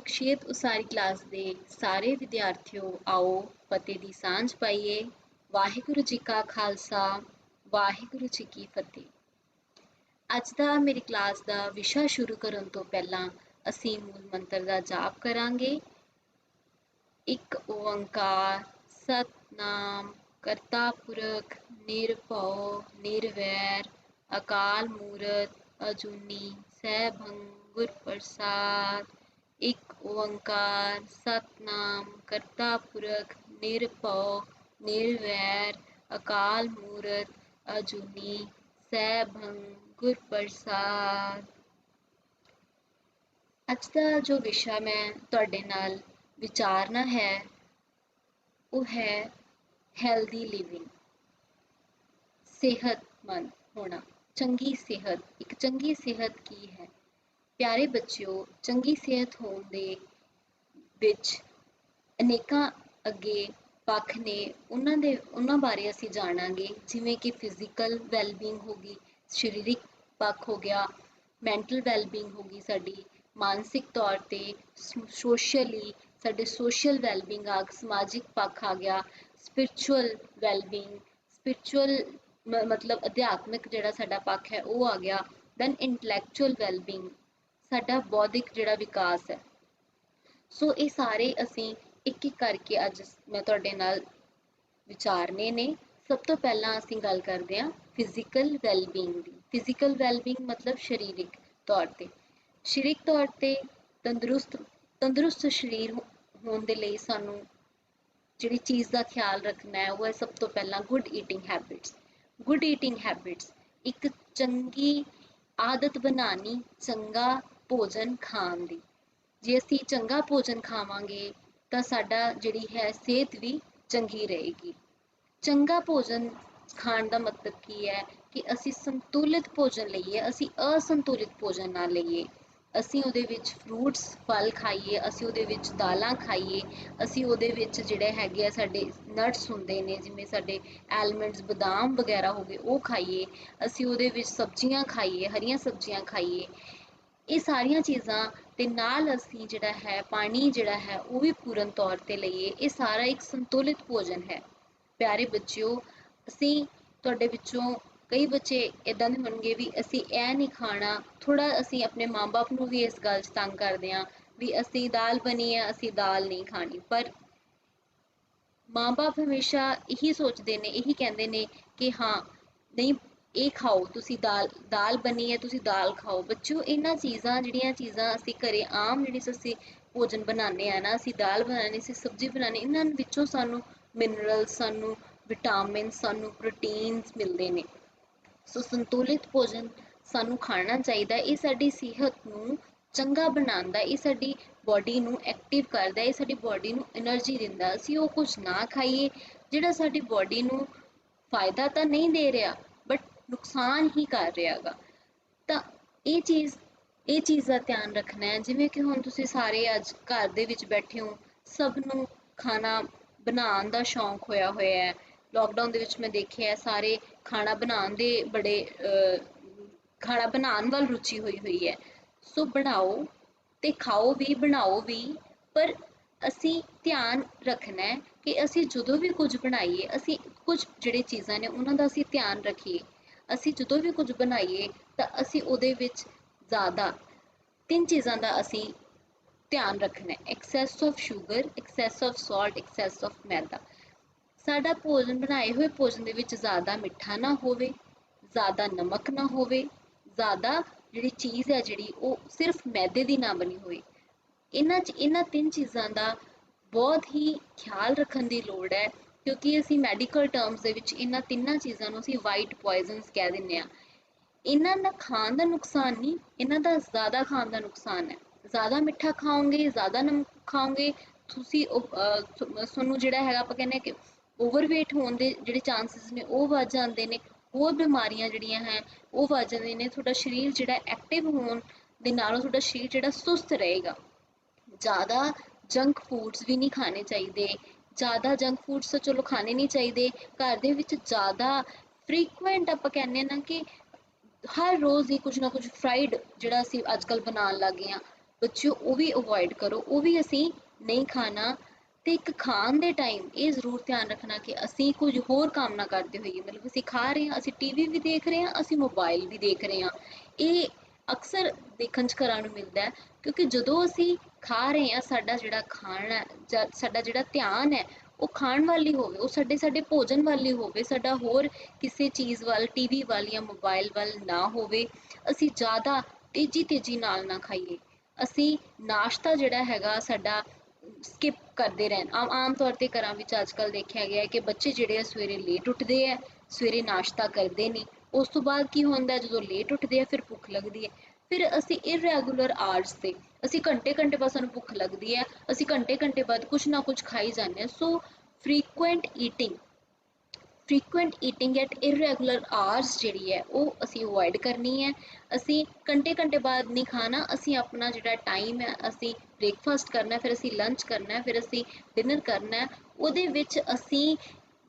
ਬਖਸ਼ੀਅਤ ਉਸਾਰੀ ਕਲਾਸ ਦੇ ਸਾਰੇ ਵਿਦਿਆਰਥੀਓ ਆਓ ਫਤਿਹ ਦੀ ਸਾਂਝ ਪਾਈਏ। ਵਾਹਿਗੁਰੂ ਜੀ ਕਾ ਖਾਲਸਾ ਵਾਹਿਗੁਰੂ ਜੀ ਕੀ ਫਤਿਹ। ਅੱਜ ਦਾ ਮੇਰੀ ਕਲਾਸ ਦਾ ਵਿਸ਼ਾ ਸ਼ੁਰੂ ਕਰਨ ਤੋਂ ਪਹਿਲਾਂ ਅਸੀਂ ਮੂਲ ਮੰਤਰ ਦਾ ਜਾਪ ਕਰਾਂਗੇ। ਇੱਕ ਓੰਕਾਰ ਸਤਨਾਮ ਕਰਤਾ ਪੁਰਖ ਨਿਰਭਉ ਨਿਰਵੈਰ ਅਕਾਲ ਮੂਰਤ ਅਜੂਨੀ ਸੈਭੰ ਗੁਰ ਪ੍ਰਸਾਦ। ਇੱਕ ਓੰਕਾਰ ਸਤਨਾਮ ਕਰਤਾ ਪੁਰਖ ਨਿਰਭਉ ਨਿਰਵੈਰ ਅਕਾਲ ਮੂਰਤ ਅਜੂਨੀ ਸੈਭੰ ਗੁਰ ਪ੍ਰਸਾਦ। ਅੱਜ ਦਾ ਜੋ ਵਿਸ਼ਾ ਮੈਂ ਤੁਹਾਡੇ ਨਾਲ ਵਿਚਾਰਨਾ ਹੈ ਉਹ ਹੈ ਹੈਲਦੀ ਲਿਵਿੰਗ, ਸਿਹਤਮੰਦ ਹੋਣਾ, ਚੰਗੀ ਸਿਹਤ। ਇੱਕ ਚੰਗੀ ਸਿਹਤ ਕੀ ਹੈ? ਪਿਆਰੇ ਬੱਚਿਓ, ਚੰਗੀ ਸਿਹਤ ਹੋਣ ਦੇ ਵਿੱਚ ਅਨੇਕਾਂ ਅੱਗੇ ਪੱਖ ਨੇ, ਉਹਨਾਂ ਬਾਰੇ ਅਸੀਂ ਜਾਣਾਂਗੇ, ਜਿਵੇਂ ਕਿ ਫਿਜ਼ੀਕਲ ਵੈਲਬੀਂਗ ਹੋ ਗਈ, ਸਰੀਰਕ ਪੱਖ ਹੋ ਗਿਆ, ਮੈਂਟਲ ਵੈਲਬੀਂਗ ਹੋ ਗਈ, ਸਾਡੀ ਮਾਨਸਿਕ ਤੌਰ 'ਤੇ ਸੋਸ਼ਲੀ ਸਾਡੇ ਸੋਸ਼ਲ ਵੈਲਬੀਂਗ ਸਮਾਜਿਕ ਪੱਖ ਆ ਗਿਆ, ਸਪਿਰਿਚੁਅਲ ਵੈਲਬੀਂਗ, ਸਪਿਰਿਚੁਅਲ ਮਤਲਬ ਅਧਿਆਤਮਿਕ ਜਿਹੜਾ ਸਾਡਾ ਪੱਖ ਹੈ ਉਹ ਆ ਗਿਆ। ਦੈਨ ਇੰਟਲੈਕਚੁਅਲ ਵੈਲਬੀਂਗ, ਸਾਡਾ ਬੌਧਿਕ ਜਿਹੜਾ ਵਿਕਾਸ ਹੈ। ਸੋ ਇਹ ਸਾਰੇ ਅਸੀਂ ਇੱਕ ਇੱਕ ਕਰਕੇ ਅੱਜ ਮੈਂ ਤੁਹਾਡੇ ਨਾਲ ਵਿਚਾਰਨੇ ਨੇ। ਸਭ ਤੋਂ ਪਹਿਲਾਂ ਅਸੀਂ ਗੱਲ ਕਰਦੇ ਹਾਂ ਫਿਜ਼ੀਕਲ ਵੈਲਬੀਂਗ ਦੀ। ਫਿਜ਼ੀਕਲ ਵੈਲਬੀਂਗ ਮਤਲਬ ਸਰੀਰਕ ਤੌਰ 'ਤੇ, ਸਰੀਰਕ ਤੌਰ 'ਤੇ ਤੰਦਰੁਸਤ ਸਰੀਰ ਹੋਣ ਦੇ ਲਈ ਸਾਨੂੰ ਜਿਹੜੀ ਚੀਜ਼ ਦਾ ਖਿਆਲ ਰੱਖਣਾ ਹੈ ਉਹ ਹੈ ਸਭ ਤੋਂ ਪਹਿਲਾਂ good eating habits. Good eating habits, ਇੱਕ ਚੰਗੀ ਆਦਤ ਬਣਾਉਣੀ ਚੰਗਾ ਭੋਜਨ ਖਾਣ ਦੀ। ਜੇ ਅਸੀਂ ਚੰਗਾ ਭੋਜਨ ਖਾਵਾਂਗੇ ਤਾਂ ਸਾਡਾ ਜਿਹੜੀ ਹੈ ਸਿਹਤ ਵੀ ਚੰਗੀ ਰਹੇਗੀ। ਚੰਗਾ ਭੋਜਨ ਖਾਣ ਦਾ ਮਤਲਬ ਕੀ ਹੈ ਕਿ ਅਸੀਂ ਸੰਤੁਲਿਤ ਭੋਜਨ ਲਈਏ, ਅਸੀਂ ਅਸੰਤੁਲਿਤ ਭੋਜਨ ਨਾ ਲਈਏ। ਅਸੀਂ ਉਹਦੇ ਵਿੱਚ ਫਰੂਟਸ ਫਲ ਖਾਈਏ, ਅਸੀਂ ਉਹਦੇ ਵਿੱਚ ਦਾਲਾਂ ਖਾਈਏ, ਅਸੀਂ ਉਹਦੇ ਵਿੱਚ ਜਿਹੜੇ ਹੈਗੇ ਆ ਸਾਡੇ ਨਟਸ ਹੁੰਦੇ ਨੇ, ਜਿਵੇਂ ਸਾਡੇ ਐਲਮੰਡਸ ਬਦਾਮ ਵਗੈਰਾ ਹੋ ਗਏ, ਉਹ ਖਾਈਏ। ਅਸੀਂ ਉਹਦੇ ਵਿੱਚ ਸਬਜ਼ੀਆਂ ਖਾਈਏ, ਹਰੀਆਂ ਸਬਜ਼ੀਆਂ ਖਾਈਏ। ਇਹ ਸਾਰੀਆਂ ਚੀਜ਼ਾਂ ਦੇ ਨਾਲ ਅਸੀਂ ਜਿਹੜਾ ਹੈ ਪਾਣੀ ਜਿਹੜਾ ਹੈ ਉਹ ਵੀ ਪੂਰਨ ਤੌਰ 'ਤੇ ਲਈਏ। ਇਹ ਸਾਰਾ ਇੱਕ ਸੰਤੁਲਿਤ ਭੋਜਨ ਹੈ। ਪਿਆਰੇ ਬੱਚਿਓ, ਅਸੀਂ ਤੁਹਾਡੇ ਵਿੱਚੋਂ ਕਈ ਬੱਚੇ ਇੱਦਾਂ ਦੇ ਹੋਣਗੇ ਵੀ ਅਸੀਂ ਇਹ ਨਹੀਂ ਖਾਣਾ। ਥੋੜ੍ਹਾ ਅਸੀਂ ਆਪਣੇ ਮਾਂ ਬਾਪ ਨੂੰ ਵੀ ਇਸ ਗੱਲ 'ਚ ਤੰਗ ਕਰਦੇ ਹਾਂ ਵੀ ਅਸੀਂ ਦਾਲ ਬਣੀ ਹੈ, ਅਸੀਂ ਦਾਲ ਨਹੀਂ ਖਾਣੀ। ਪਰ ਮਾਂ ਬਾਪ ਹਮੇਸ਼ਾ ਇਹੀ ਸੋਚਦੇ ਨੇ, ਇਹੀ ਕਹਿੰਦੇ ਨੇ ਕਿ ਹਾਂ ਨਹੀਂ ਇਹ ਖਾਓ, ਤੁਸੀਂ ਦਾਲ ਬਣੀ ਹੈ ਤੁਸੀਂ ਦਾਲ ਖਾਓ। ਬੱਚਿਓ, ਇਹਨਾਂ ਜਿਹੜੀਆਂ ਚੀਜ਼ਾਂ ਅਸੀਂ ਘਰੇ ਆਮ ਜਿਹੜੀ ਅਸੀਂ ਭੋਜਨ ਬਣਾਉਂਦੇ ਹਾਂ ਨਾ, ਅਸੀਂ ਦਾਲ ਬਣਾਉਣੀ, ਅਸੀਂ ਸਬਜ਼ੀ ਬਣਾਉਣੀ, ਇਹਨਾਂ ਵਿੱਚੋਂ ਸਾਨੂੰ ਮਿਨਰਲਸ, ਸਾਨੂੰ ਵਿਟਾਮਿਨ, ਸਾਨੂੰ ਪ੍ਰੋਟੀਨਸ ਮਿਲਦੇ ਨੇ। ਸੋ ਸੰਤੁਲਿਤ ਭੋਜਨ ਸਾਨੂੰ ਖਾਣਾ ਚਾਹੀਦਾ। ਇਹ ਸਾਡੀ ਸਿਹਤ ਨੂੰ ਚੰਗਾ ਬਣਾਉਂਦਾ, ਇਹ ਸਾਡੀ ਬੋਡੀ ਨੂੰ ਐਕਟਿਵ ਕਰਦਾ, ਇਹ ਸਾਡੀ ਬੋਡੀ ਨੂੰ એનર્ਜੀ ਦਿੰਦਾ। ਅਸੀਂ ਉਹ ਕੁਝ ਨਾ ਖਾਈਏ ਜਿਹੜਾ ਸਾਡੀ ਬੋਡੀ ਨੂੰ ਫਾਇਦਾ ਤਾਂ ਨਹੀਂ ਦੇ ਰਿਹਾ ਬਟ ਨੁਕਸਾਨ ਹੀ ਕਰ ਰਿਹਾ ਹੈਗਾ। ਤਾਂ ਇਹ ਚੀਜ਼ ਦਾ ਧਿਆਨ ਰੱਖਣਾ ਹੈ। ਜਿਵੇਂ ਕਿ ਹੁਣ ਤੁਸੀਂ ਸਾਰੇ ਅੱਜ ਘਰ ਦੇ ਵਿੱਚ ਬੈਠੇ ਹੋ, ਸਭ ਨੂੰ ਖਾਣਾ ਬਣਾਉਣ ਦਾ ਸ਼ੌਂਕ ਹੋਇਆ ਹੈ। ਲੋਕਡਾਊਨ ਦੇ ਵਿੱਚ ਮੈਂ ਦੇਖਿਆ ਸਾਰੇ ਖਾਣਾ ਬਣਾਉਣ ਦੇ ਖਾਣਾ ਬਣਾਉਣ ਵੱਲ ਰੁਚੀ ਹੋਈ ਹੈ। ਸੋ ਬਣਾਓ ਤੇ ਖਾਓ ਵੀ, ਬਣਾਓ ਵੀ, ਪਰ ਅਸੀਂ ਧਿਆਨ ਰੱਖਣਾ ਹੈ ਕਿ ਅਸੀਂ ਜਦੋਂ ਵੀ ਕੁਝ ਬਣਾਈਏ, ਅਸੀਂ ਕੁਝ ਜਿਹੜੇ ਚੀਜ਼ਾਂ ਨੇ ਉਹਨਾਂ ਦਾ ਅਸੀਂ ਧਿਆਨ ਰੱਖੀਏ। ਅਸੀਂ ਜਦੋਂ ਵੀ ਕੁਝ ਬਣਾਈਏ ਤਾਂ ਅਸੀਂ ਉਹਦੇ ਵਿੱਚ ਜ਼ਿਆਦਾ 3 ਚੀਜ਼ਾਂ ਦਾ ਅਸੀਂ ਧਿਆਨ ਰੱਖਣਾ ਹੈ। Excess of sugar, excess of salt, excess of maida. ਸਾਡਾ ਭੋਜਨ, ਬਣਾਏ ਹੋਏ ਭੋਜਨ ਦੇ ਵਿੱਚ ਜ਼ਿਆਦਾ ਮਿੱਠਾ ਨਾ ਹੋਵੇ, ਜ਼ਿਆਦਾ ਨਮਕ ਨਾ ਹੋਵੇ, ਜ਼ਿਆਦਾ ਜਿਹੜੀ ਚੀਜ਼ ਹੈ ਜਿਹੜੀ ਉਹ ਸਿਰਫ ਮੈਦੇ ਦੀ ਨਾ ਬਣੀ ਹੋਵੇ। ਇਹਨਾਂ 3 ਚੀਜ਼ਾਂ ਦਾ ਬਹੁਤ ਹੀ ਖਿਆਲ ਰੱਖਣ ਦੀ ਲੋੜ ਹੈ, ਕਿਉਂਕਿ ਅਸੀਂ ਮੈਡੀਕਲ ਟਰਮਸ ਦੇ ਵਿੱਚ ਇਹਨਾਂ 3 ਚੀਜ਼ਾਂ ਨੂੰ ਅਸੀਂ ਵਾਈਟ ਪੋਇਜ਼ਨਸ ਕਹਿ ਦਿੰਦੇ ਹਾਂ। ਇਹਨਾਂ ਦਾ ਖਾਣ ਦਾ ਨੁਕਸਾਨ ਨਹੀਂ, ਇਹਨਾਂ ਦਾ ਜ਼ਿਆਦਾ ਖਾਣ ਦਾ ਨੁਕਸਾਨ ਹੈ। ਜ਼ਿਆਦਾ ਮਿੱਠਾ ਖਾਓਗੇ, ਜ਼ਿਆਦਾ ਨਮਕ ਖਾਓਗੇ, ਤੁਹਾਨੂੰ ਜਿਹੜਾ ਹੈਗਾ ਆਪਾਂ ਕਹਿੰਦੇ ਕਿ ਓਵਰਵੇਟ ਹੋਣ ਦੇ ਜਿਹੜੇ ਚਾਂਸਿਸ ਨੇ ਉਹ ਵੱਧ ਜਾਂਦੇ ਨੇ। ਹੋਰ ਬਿਮਾਰੀਆਂ ਜਿਹੜੀਆਂ ਹੈ ਉਹ ਵੱਧ ਜਾਂਦੀਆਂ ਨੇ। ਤੁਹਾਡਾ ਸਰੀਰ ਜਿਹੜਾ ਐਕਟਿਵ ਹੋਣ ਦੇ ਨਾਲੋਂ ਤੁਹਾਡਾ ਸਰੀਰ ਜਿਹੜਾ ਸੁਸਤ ਰਹੇਗਾ। ਜ਼ਿਆਦਾ ਜੰਕ ਫੂਡਸ ਵੀ ਨਹੀਂ ਖਾਣੇ ਚਾਹੀਦੇ। ਜ਼ਿਆਦਾ ਜੰਕ ਫੂਡਸ ਤਾਂ ਚਲੋ ਖਾਣੇ ਨਹੀਂ ਚਾਹੀਦੇ। ਘਰ ਦੇ ਵਿੱਚ ਜ਼ਿਆਦਾ ਫਰੀਕੁਐਂਟ ਆਪਾਂ ਕਹਿੰਦੇ ਨਾ ਕਿ ਹਰ ਰੋਜ਼ ਹੀ ਕੁਝ ਨਾ ਕੁਝ ਫਰਾਈਡ ਜਿਹੜਾ ਅਸੀਂ ਅੱਜ ਕੱਲ੍ਹ ਬਣਾਉਣ ਲੱਗ ਗਏ ਹਾਂ। ਬੱਚਿਓ ਉਹ ਵੀ ਅਵੋਇਡ ਕਰੋ, ਉਹ ਵੀ ਅਸੀਂ ਨਹੀਂ ਖਾਣਾ। ਤੇ ਇੱਕ ਖਾਣ ਦੇ ਟਾਈਮ ਇਹ ਜ਼ਰੂਰ ਧਿਆਨ ਰੱਖਣਾ ਕਿ ਅਸੀਂ ਕੁਝ ਹੋਰ ਕੰਮ ਨਾ ਕਰਦੇ ਹੋਈਏ, ਮਤਲਬ ਅਸੀਂ ਖਾ ਰਹੇ ਹਾਂ, ਅਸੀਂ ਟੀਵੀ ਵੀ ਦੇਖ ਰਹੇ ਹਾਂ, ਅਸੀਂ ਮੋਬਾਈਲ ਵੀ ਦੇਖ ਰਹੇ ਹਾਂ। ਇਹ ਅਕਸਰ ਦੇਖਣ 'ਚ ਘਰਾਂ ਨੂੰ ਮਿਲਦਾ ਹੈ, ਕਿਉਂਕਿ ਜਦੋਂ ਅਸੀਂ ਖਾ ਰਹੇ ਹਾਂ ਸਾਡਾ ਜਿਹੜਾ ਖਾਣਾ ਜਾਂ ਸਾਡਾ ਜਿਹੜਾ ਧਿਆਨ ਹੈ ਉਹ ਖਾਣ ਵੱਲ ਹੀ ਹੋਵੇ, ਉਹ ਸਾਡੇ ਭੋਜਨ ਵੱਲ ਹੀ ਹੋਵੇ, ਸਾਡਾ ਹੋਰ ਕਿਸੇ ਚੀਜ਼ ਵੱਲ, ਟੀਵੀ ਵੱਲ ਜਾਂ ਮੋਬਾਈਲ ਵੱਲ ਨਾ ਹੋਵੇ। ਅਸੀਂ ਜ਼ਿਆਦਾ ਤੇਜ਼ੀ ਨਾਲ ਨਾ ਖਾਈਏ। ਅਸੀਂ ਨਾਸ਼ਤਾ ਜਿਹੜਾ ਹੈਗਾ ਸਾਡਾ ਸਕਿਪ ਕਰਦੇ ਰਹਿਣ। ਆਮ ਤੌਰ 'ਤੇ ਘਰਾਂ ਵਿੱਚ ਅੱਜ ਕੱਲ੍ਹ ਦੇਖਿਆ ਗਿਆ ਹੈ ਕਿ ਬੱਚੇ ਜਿਹੜੇ ਆ ਸਵੇਰੇ ਲੇਟ ਉੱਠਦੇ ਹੈ, ਸਵੇਰੇ ਨਾਸ਼ਤਾ ਕਰਦੇ ਨਹੀਂ। ਉਸ ਤੋਂ ਬਾਅਦ ਕੀ ਹੁੰਦਾ, ਜਦੋਂ ਲੇਟ ਉੱਠਦੇ ਆ ਫਿਰ ਭੁੱਖ ਲੱਗਦੀ ਹੈ, ਫਿਰ ਅਸੀਂ ਇਰਰੈਗੂਲਰ ਆਵਰਸ 'ਤੇ ਅਸੀਂ ਘੰਟੇ ਬਾਅਦ ਸਾਨੂੰ ਭੁੱਖ ਲੱਗਦੀ ਹੈ, ਅਸੀਂ ਘੰਟੇ ਬਾਅਦ ਕੁਛ ਨਾ ਕੁਛ ਖਾਈ ਜਾਂਦੇ ਹਾਂ। ਸੋ ਫ੍ਰੀਕੁਐਂਟ ਈਟਿੰਗ ਐਟ ਇਰਰੈਗੂਲਰ ਆਵਰਸ ਜਿਹੜੀ ਹੈ ਉਹ ਅਸੀਂ ਅਵੋਇਡ ਕਰਨੀ ਹੈ। ਅਸੀਂ ਘੰਟੇ ਬਾਅਦ ਨਹੀਂ ਖਾਣਾ, ਅਸੀਂ ਆਪਣਾ ਜਿਹੜਾ ਟਾਈਮ ਹੈ, ਅਸੀਂ ਬ੍ਰੇਕਫਾਸਟ ਕਰਨਾ, ਫਿਰ ਅਸੀਂ ਲੰਚ ਕਰਨਾ, ਫਿਰ ਅਸੀਂ ਡਿਨਰ ਕਰਨਾ। ਉਹਦੇ ਵਿੱਚ ਅਸੀਂ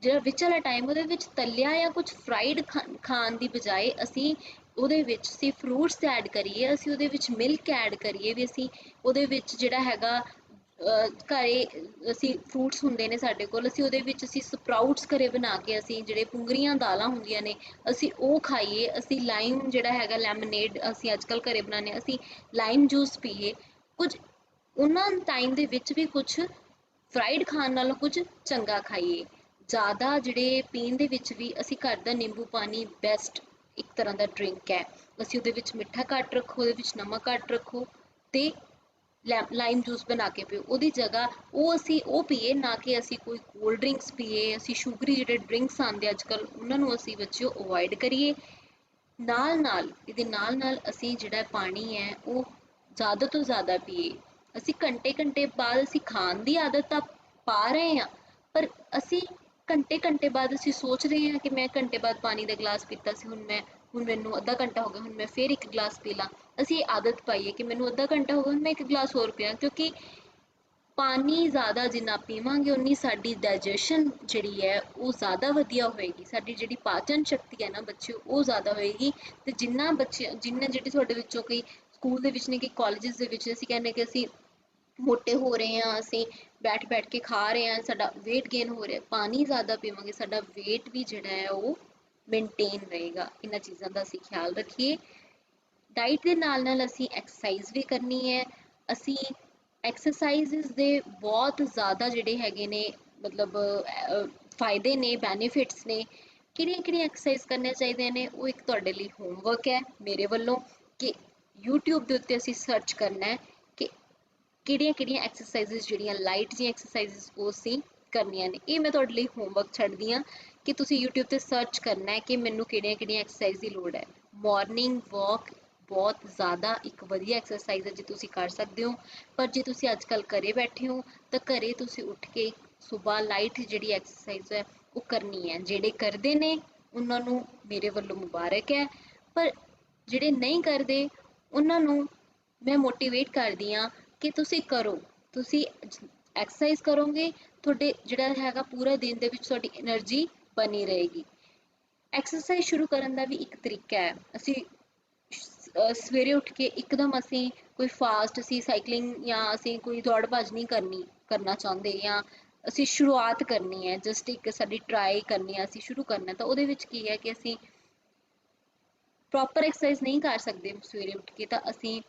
ਜਿਹੜਾ ਵਿੱਚ ਵਾਲਾ ਟਾਈਮ ਉਹਦੇ ਵਿੱਚ ਤਲਿਆ ਜਾਂ ਕੁਛ ਫਰਾਈਡ ਖਾਣ ਦੀ ਬਜਾਏ ਅਸੀਂ ਉਹਦੇ ਵਿੱਚ ਅਸੀਂ ਫਰੂਟਸ ਐਡ ਕਰੀਏ, ਅਸੀਂ ਉਹਦੇ ਵਿੱਚ ਮਿਲਕ ਐਡ ਕਰੀਏ, ਵੀ ਅਸੀਂ ਉਹਦੇ ਵਿੱਚ ਜਿਹੜਾ ਹੈਗਾ ਘਰੇ ਅਸੀਂ ਫਰੂਟਸ ਹੁੰਦੇ ਨੇ ਸਾਡੇ ਕੋਲ, ਅਸੀਂ ਉਹਦੇ ਵਿੱਚ ਅਸੀਂ ਸਪਰਾਊਟਸ ਘਰੇ ਬਣਾ ਕੇ, ਅਸੀਂ ਜਿਹੜੇ ਪੁੰਗਰੀਆਂ ਦਾਲਾਂ ਹੁੰਦੀਆਂ ਨੇ ਅਸੀਂ ਉਹ ਖਾਈਏ। ਅਸੀਂ ਲਾਈਮ ਜਿਹੜਾ ਹੈਗਾ ਲੈਮਨੇਡ ਅਸੀਂ ਅੱਜ ਕੱਲ੍ਹ ਘਰੇ ਬਣਾਉਂਦੇ ਹਾਂ, ਅਸੀਂ ਲਾਈਮ ਜੂਸ ਪੀਏ। ਕੁਝ ਉਹਨਾਂ ਟਾਈਮ ਦੇ ਵਿੱਚ ਵੀ ਕੁਛ ਫਰਾਈਡ ਖਾਣ ਨਾਲੋਂ ਕੁਝ ਚੰਗਾ ਖਾਈਏ। ਜ਼ਿਆਦਾ ਜਿਹੜੇ ਪੀਣ ਦੇ ਵਿੱਚ ਵੀ ਅਸੀਂ ਘਰ ਦਾ ਨਿੰਬੂ ਪਾਣੀ ਬੈਸਟ ਇੱਕ ਤਰ੍ਹਾਂ ਦਾ ਡਰਿੰਕ ਹੈ। ਅਸੀਂ ਉਹਦੇ ਵਿੱਚ ਮਿੱਠਾ ਘੱਟ ਰੱਖੋ, ਉਹਦੇ ਵਿੱਚ ਨਮਕ ਘੱਟ ਰੱਖੋ ਤੇ ਲਾਈਮ ਜੂਸ ਬਣਾ ਕੇ ਪੀਓ। ਉਹਦੀ ਜਗ੍ਹਾ ਅਸੀਂ ਉਹ ਪੀਏ, ਨਾ ਕਿ ਅਸੀਂ ਕੋਈ ਕੋਲਡ ਡਰਿੰਕਸ ਪੀਏ। ਅਸੀਂ ਸ਼ੂਗਰੀ ਜਿਹੜੇ ਡਰਿੰਕਸ ਆਉਂਦੇ ਅੱਜ ਕੱਲ੍ਹ ਉਹਨਾਂ ਨੂੰ ਅਸੀਂ ਬੱਚਿਓ ਅਵੋਇਡ ਕਰੀਏ। ਇਹਦੇ ਨਾਲ ਅਸੀਂ ਜਿਹੜਾ ਪਾਣੀ ਹੈ ਉਹ ਜ਼ਿਆਦਾ ਤੋਂ ਜ਼ਿਆਦਾ ਪੀਏ। ਅਸੀਂ ਘੰਟੇ ਬਾਅਦ ਅਸੀਂ ਖਾਣ ਦੀ ਆਦਤ ਤਾਂ ਪਾ ਰਹੇ ਹਾਂ, ਪਰ ਅਸੀਂ ਘੰਟੇ ਬਾਅਦ ਅਸੀਂ ਸੋਚ ਰਹੇ ਹਾਂ ਕਿ ਮੈਂ ਘੰਟੇ ਬਾਅਦ ਪਾਣੀ ਦਾ ਗਲਾਸ ਪੀਤਾ ਸੀ, ਹੁਣ ਮੈਨੂੰ ਅੱਧਾ ਘੰਟਾ ਹੋ ਗਿਆ, ਹੁਣ ਮੈਂ ਫਿਰ ਇੱਕ ਗਲਾਸ ਪੀ ਲਾਂ। ਅਸੀਂ ਆਦਤ ਪਾਈਏ ਕਿ ਮੈਨੂੰ ਅੱਧਾ ਘੰਟਾ ਹੋ ਗਿਆ, ਹੁਣ ਮੈਂ ਇੱਕ ਗਲਾਸ ਹੋਰ ਪੀਆਂ, ਕਿਉਂਕਿ ਪਾਣੀ ਜ਼ਿਆਦਾ ਜਿੰਨਾ ਪੀਵਾਂਗੇ ਉਨੀ ਸਾਡੀ ਡਾਈਜੈਸ਼ਨ ਜਿਹੜੀ ਹੈ ਉਹ ਜ਼ਿਆਦਾ ਵਧੀਆ ਹੋਏਗੀ, ਸਾਡੀ ਜਿਹੜੀ ਪਾਚਨ ਸ਼ਕਤੀ ਹੈ ਨਾ ਬੱਚਿਓ ਉਹ ਜ਼ਿਆਦਾ ਹੋਏਗੀ। ਤੇ ਜਿੰਨੇ ਜਿਹੜੇ ਤੁਹਾਡੇ ਵਿੱਚੋਂ ਕਈ ਸਕੂਲ ਦੇ ਵਿੱਚ ਨੇ, ਕਿ ਕਾਲਜਿਸ ਦੇ ਵਿੱਚ ਅਸੀਂ ਕਹਿੰਦੇ ਕਿ ਅਸੀਂ ਮੋਟੇ ਹੋ ਰਹੇ ਹਾਂ, ਅਸੀਂ ਬੈਠ ਕੇ ਖਾ ਰਹੇ ਹਾਂ, ਸਾਡਾ weight gain ਹੋ ਰਿਹਾ, ਪਾਣੀ ਜ਼ਿਆਦਾ ਪੀਵਾਂਗੇ ਸਾਡਾ weight ਵੀ ਜਿਹੜਾ ਹੈ ਉਹ ਮੇਨਟੇਨ ਰਹੇਗਾ। ਇਹਨਾਂ ਚੀਜ਼ਾਂ ਦਾ ਅਸੀਂ ਖਿਆਲ ਰੱਖੀਏ। ਡਾਈਟ ਦੇ ਨਾਲ ਅਸੀਂ ਐਕਸਰਸਾਈਜ਼ ਵੀ ਕਰਨੀ ਹੈ। ਅਸੀਂ ਐਕਸਰਸਾਈਜ਼ਸ ਦੇ ਬਹੁਤ ਜ਼ਿਆਦਾ ਜਿਹੜੇ ਹੈਗੇ ਨੇ ਮਤਲਬ ਫਾਇਦੇ ਨੇ, ਬੈਨੀਫਿਟਸ ਨੇ। ਕਿਹੜੀਆਂ ਐਕਸਰਸਾਈਜ਼ ਕਰਨੀਆਂ ਚਾਹੀਦੀਆਂ ਨੇ, ਉਹ ਇੱਕ ਤੁਹਾਡੇ ਲਈ ਹੋਮਵਰਕ ਹੈ ਮੇਰੇ ਵੱਲੋਂ, ਕਿ YouTube ਦੇ ਉੱਤੇ ਅਸੀਂ ਸਰਚ ਕਰਨਾ ਹੈ ਕਿ ਕਿਹੜੀਆਂ ਐਕਸਰਸਾਈਜ਼ਸ ਜਿਹੜੀਆਂ ਲਾਈਟ ਜਿਹੀਆਂ ਐਕਸਰਸਾਈਜ਼ਸ ਉਹ ਅਸੀਂ ਕਰਨੀਆਂ ਨੇ। ਇਹ ਮੈਂ ਤੁਹਾਡੇ ਲਈ ਹੋਮਵਰਕ ਛੱਡਦੀ ਹਾਂ ਕਿ ਤੁਸੀਂ YouTube ਤੇ ਸਰਚ ਕਰਨਾ ਹੈ ਕਿ ਮੈਨੂੰ ਕਿਹੜੀਆਂ ਐਕਸਰਸਾਈਜ਼ ਦੀ ਲੋੜ ਹੈ। ਮਾਰਨਿੰਗ ਵਾਕ ਬਹੁਤ ਜ਼ਿਆਦਾ ਇੱਕ ਵਧੀਆ ਐਕਸਰਸਾਈਜ਼ ਹੈ ਜੇ ਤੁਸੀਂ ਕਰ ਸਕਦੇ ਹੋ, ਪਰ ਜੇ ਤੁਸੀਂ ਅੱਜ ਕੱਲ੍ਹ ਘਰੇ ਬੈਠੇ ਹੋ ਤਾਂ ਘਰੇ ਤੁਸੀਂ ਉੱਠ ਕੇ ਸੁਬਾਹ ਲਾਈਟ ਜਿਹੜੀ ਐਕਸਰਸਾਈਜ਼ ਹੈ ਉਹ ਕਰਨੀ ਹੈ। ਜਿਹੜੇ ਕਰਦੇ ਨੇ ਉਹਨਾਂ ਨੂੰ ਮੇਰੇ ਵੱਲੋਂ ਮੁਬਾਰਕ ਹੈ, ਪਰ ਜਿਹੜੇ ਨਹੀਂ ਕਰਦੇ ਉਹਨਾਂ ਨੂੰ ਮੈਂ ਮੋਟੀਵੇਟ ਕਰਦੀ ਹਾਂ ਕਿ ਤੁਸੀਂ ਕਰੋ। ਤੁਸੀਂ ਐਕਸਰਸਾਈਜ਼ ਕਰੋਗੇ, ਤੁਹਾਡੇ ਜਿਹੜਾ ਹੈਗਾ ਪੂਰਾ ਦਿਨ ਦੇ ਵਿੱਚ ਤੁਹਾਡੀ એનર્ਜੀ ਬਣੀ ਰਹੇਗੀ। ਐਕਸਰਸਾਈਜ਼ ਸ਼ੁਰੂ ਕਰਨ ਦਾ ਵੀ ਇੱਕ ਤਰੀਕਾ ਹੈ। ਅਸੀਂ ਸਵੇਰੇ ਉੱਠ ਕੇ ਇੱਕਦਮ ਅਸੀਂ ਕੋਈ ਫਾਸਟ ਅਸੀਂ ਸਾਈਕਲਿੰਗ ਜਾਂ ਅਸੀਂ ਕੋਈ ਦੌੜ ਭੱਜ ਨਹੀਂ ਕਰਨਾ ਚਾਹੁੰਦੇ, ਜਾਂ ਅਸੀਂ ਸ਼ੁਰੂਆਤ ਕਰਨੀ ਹੈ, ਜਸਟ ਇੱਕ ਸਾਡੀ ਟਰਾਈ ਕਰਨੀ ਹੈ, ਅਸੀਂ ਸ਼ੁਰੂ ਕਰਨਾ, ਤਾਂ ਉਹਦੇ ਵਿੱਚ ਕੀ ਹੈ ਕਿ ਅਸੀਂ ਪ੍ਰੋਪਰ ਐਕਸਰਸਾਈਜ਼ ਨਹੀਂ ਕਰ ਸਕਦੇ ਸਵੇਰੇ ਉੱਠ ਕੇ। ਤਾਂ ਅਸੀਂ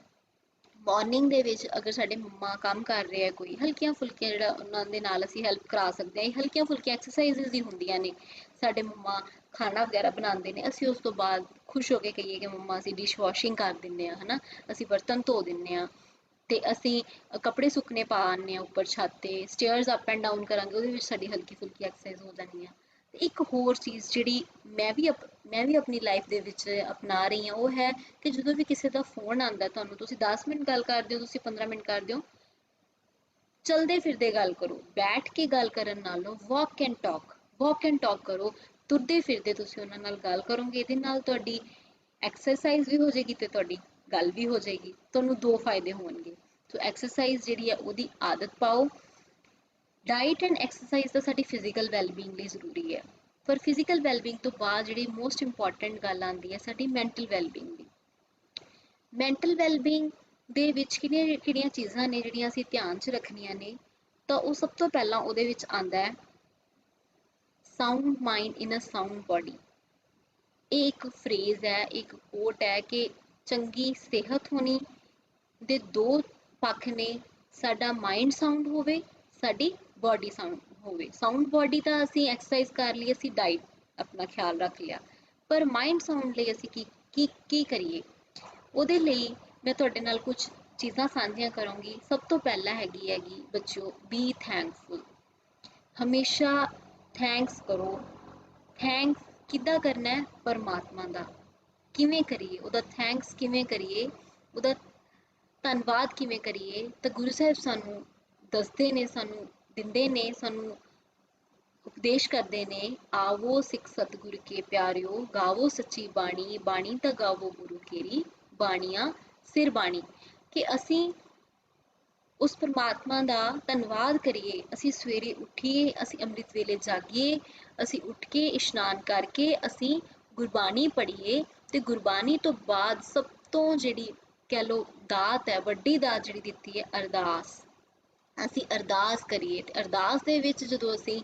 ਮਾਰਨਿੰਗ ਦੇ ਵਿੱਚ ਅਗਰ ਸਾਡੇ ਮੰਮਾ ਕੰਮ ਕਰ ਰਹੇ ਆ, ਕੋਈ ਹਲਕੀਆਂ ਫੁਲਕੀਆਂ ਜਿਹੜਾ ਉਹਨਾਂ ਦੇ ਨਾਲ ਅਸੀਂ ਹੈਲਪ ਕਰਾ ਸਕਦੇ ਹਾਂ। ਇਹ ਹਲਕੀਆਂ ਫੁਲਕੀਆਂ ਐਕਸਰਸਾਈਜ਼ਸ ਹੀ ਹੁੰਦੀਆਂ ਨੇ। ਸਾਡੇ ਮੰਮਾ ਖਾਣਾ ਵਗੈਰਾ ਬਣਾਉਂਦੇ ਨੇ, ਅਸੀਂ ਉਸ ਤੋਂ ਬਾਅਦ ਖੁਸ਼ ਹੋ ਕੇ ਕਹੀਏ ਕਿ ਮੰਮਾ ਅਸੀਂ ਡਿਸ਼ ਵਾਸ਼ਿੰਗ ਕਰ ਦਿੰਦੇ ਹਾਂ, ਹੈ ਨਾ, ਅਸੀਂ ਬਰਤਨ ਧੋ ਦਿੰਦੇ ਹਾਂ, ਤੇ ਅਸੀਂ ਕੱਪੜੇ ਸੁੱਕਣੇ ਪਾ ਆਉਂਦੇ ਹਾਂ ਉੱਪਰ ਛੱਤ 'ਤੇ, ਸਟੇਅਰਸ ਅਪ ਐਂਡ ਡਾਊਨ ਕਰਾਂਗੇ, ਉਹਦੇ ਵਿੱਚ ਸਾਡੀ ਹਲਕੀ ਫੁਲਕੀ ਐਕਸਰਸਾਈਜ਼ ਹੋ ਜਾਣੀ ਆ। ਤੇ ਇੱਕ ਹੋਰ ਚੀਜ਼ ਜਿਹੜੀ ਮੈਂ ਵੀ ਆਪਣੀ ਲਾਈਫ ਦੇ ਵਿੱਚ ਅਪਣਾ ਰਹੀ ਹਾਂ, ਉਹ ਹੈ ਕਿ ਜਦੋਂ ਵੀ ਕਿਸੇ ਦਾ ਫੋਨ ਆਉਂਦਾ ਤੁਹਾਨੂੰ, ਤੁਸੀਂ 10 ਮਿੰਟ ਗੱਲ ਕਰਦੇ ਹੋ, ਤੁਸੀਂ 15 ਮਿੰਟ ਕਰਦੇ ਹੋ, ਚਲਦੇ ਫਿਰਦੇ ਗੱਲ ਕਰੋ। ਬੈਠ ਕੇ ਗੱਲ ਕਰਨ ਨਾਲੋਂ ਵਾਕ ਐਂਡ ਟਾਕ ਕਰੋ। ਤੁਰਦੇ ਫਿਰਦੇ ਤੁਸੀਂ ਉਹਨਾਂ ਨਾਲ ਗੱਲ ਕਰੋਗੇ, ਇਹਦੇ ਨਾਲ ਤੁਹਾਡੀ ਐਕਸਰਸਾਈਜ਼ ਵੀ ਹੋ ਜਾਏਗੀ ਤੇ ਤੁਹਾਡੀ ਗੱਲ ਵੀ ਹੋ ਜਾਏਗੀ। ਤੁਹਾਨੂੰ ਦੋ ਫਾਇਦੇ ਹੋਣਗੇ। ਸੋ ਐਕਸਰਸਾਈਜ਼ ਜਿਹੜੀ ਹੈ ਉਹਦੀ ਆਦਤ ਪਾਓ। ਡਾਈਟ ਐਂਡ ਐਕਸਰਸਾਈਜ਼ ਤਾਂ ਸਾਡੀ ਫਿਜ਼ੀਕਲ ਵੈਲਬੀਂਗ ਲਈ ਜ਼ਰੂਰੀ ਹੈ, ਪਰ ਫਿਜ਼ੀਕਲ ਵੈਲਬੀਂਗ ਤੋਂ ਬਾਅਦ ਜਿਹੜੀ ਮੋਸਟ ਇੰਪੋਰਟੈਂਟ ਗੱਲ ਆਉਂਦੀ ਹੈ ਸਾਡੀ ਮੈਂਟਲ ਵੈਲਬੀਂਗ ਦੀ। ਮੈਂਟਲ ਵੈਲਬੀਂਗ ਦੇ ਵਿੱਚ ਕਿਹੜੀਆਂ ਕਿਹੜੀਆਂ ਚੀਜ਼ਾਂ ਨੇ ਜਿਹੜੀਆਂ ਅਸੀਂ ਧਿਆਨ 'ਚ ਰੱਖਣੀਆਂ ਨੇ, ਤਾਂ ਉਹ ਸਭ ਤੋਂ ਪਹਿਲਾਂ ਉਹਦੇ ਵਿੱਚ ਆਉਂਦਾ ਹੈ ਸਾਊਂਡ ਮਾਈਂਡ ਇਨ ਅ ਸਾਊਂਡ ਬੋਡੀ। ਇਹ ਇੱਕ ਫਰੇਜ਼ ਹੈ, ਇੱਕ ਕੋਟ ਹੈ ਕਿ ਚੰਗੀ ਸਿਹਤ ਹੋਣੀ ਦੇ ਦੋ ਪੱਖ ਨੇ, ਸਾਡਾ ਮਾਈਂਡ ਸਾਊਂਡ ਹੋਵੇ, ਸਾਡੀ ਬੋਡੀ ਸਾਊਂਡ ਹੋਵੇ। ਸਾਊਂਡ ਬੋਡੀ ਤਾਂ ਅਸੀਂ ਐਕਸਰਸਾਈਜ਼ ਕਰ ਲਈ, ਅਸੀਂ ਡਾਈਟ ਆਪਣਾ ਖਿਆਲ ਰੱਖ ਲਿਆ, ਪਰ ਮਾਈਂਡ ਸਾਊਂਡ ਲਈ ਅਸੀਂ ਕੀ ਕਰੀਏ? ਉਹਦੇ ਲਈ ਮੈਂ ਤੁਹਾਡੇ ਨਾਲ ਕੁਝ ਚੀਜ਼ਾਂ ਸਾਂਝੀਆਂ ਕਰਾਂਗੀ। ਸਭ ਤੋਂ ਪਹਿਲਾਂ ਹੈਗੀ ਬੱਚਿਓ, ਬੀ ਥੈਂਕਫੁਲ। ਹਮੇਸ਼ਾ ਥੈਂਕਸ ਕਰੋ। ਥੈਂਕਸ ਕਿੱਦਾਂ ਕਰਨਾ ਹੈ? ਪਰਮਾਤਮਾ ਦਾ। ਕਿਵੇਂ ਕਰੀਏ ਉਹਦਾ ਥੈਂਕਸ? ਕਿਵੇਂ ਕਰੀਏ ਉਹਦਾ ਧੰਨਵਾਦ? ਕਿਵੇਂ ਕਰੀਏ? ਤਾਂ ਗੁਰੂ ਸਾਹਿਬ ਸਾਨੂੰ ਦੱਸਦੇ ਨੇ, ਸਾਨੂੰ ਦਿੰਦੇ ਨੇ, ਸਾਨੂੰ ਉਪਦੇਸ਼ ਕਰਦੇ ਨੇ, ਆਵੋ ਸਿੱਖ ਸਤਿਗੁਰ ਕੇ ਪਿਆਰਿਓ, ਗਾਵੋ ਸੱਚੀ ਬਾਣੀ, ਬਾਣੀ ਤਾਂ ਗਾਵੋ ਗੁਰੂ ਕੇਰੀ, ਬਾਣੀਆਂ ਸਿਰ ਬਾਣੀ। ਕਿ ਅਸੀਂ ਉਸ ਪਰਮਾਤਮਾ ਦਾ ਧੰਨਵਾਦ ਕਰੀਏ। ਅਸੀਂ ਸਵੇਰੇ ਉੱਠੀਏ, ਅਸੀਂ ਅੰਮ੍ਰਿਤ ਵੇਲੇ ਜਾਗੀਏ, ਅਸੀਂ ਉੱਠ ਕੇ ਇਸ਼ਨਾਨ ਕਰਕੇ ਅਸੀਂ ਗੁਰਬਾਣੀ ਪੜ੍ਹੀਏ, ਤੇ ਗੁਰਬਾਣੀ ਤੋਂ ਬਾਅਦ ਸਭ ਤੋਂ ਜਿਹੜੀ ਕਹਿ ਲਓ ਦਾਤ ਹੈ, ਵੱਡੀ ਦਾਤ ਜਿਹੜੀ ਦਿੱਤੀ ਹੈ, ਅਰਦਾਸ। ਅਸੀਂ ਅਰਦਾਸ ਕਰੀਏ, ਤੇ ਅਰਦਾਸ ਦੇ ਵਿੱਚ ਜਦੋਂ ਅਸੀਂ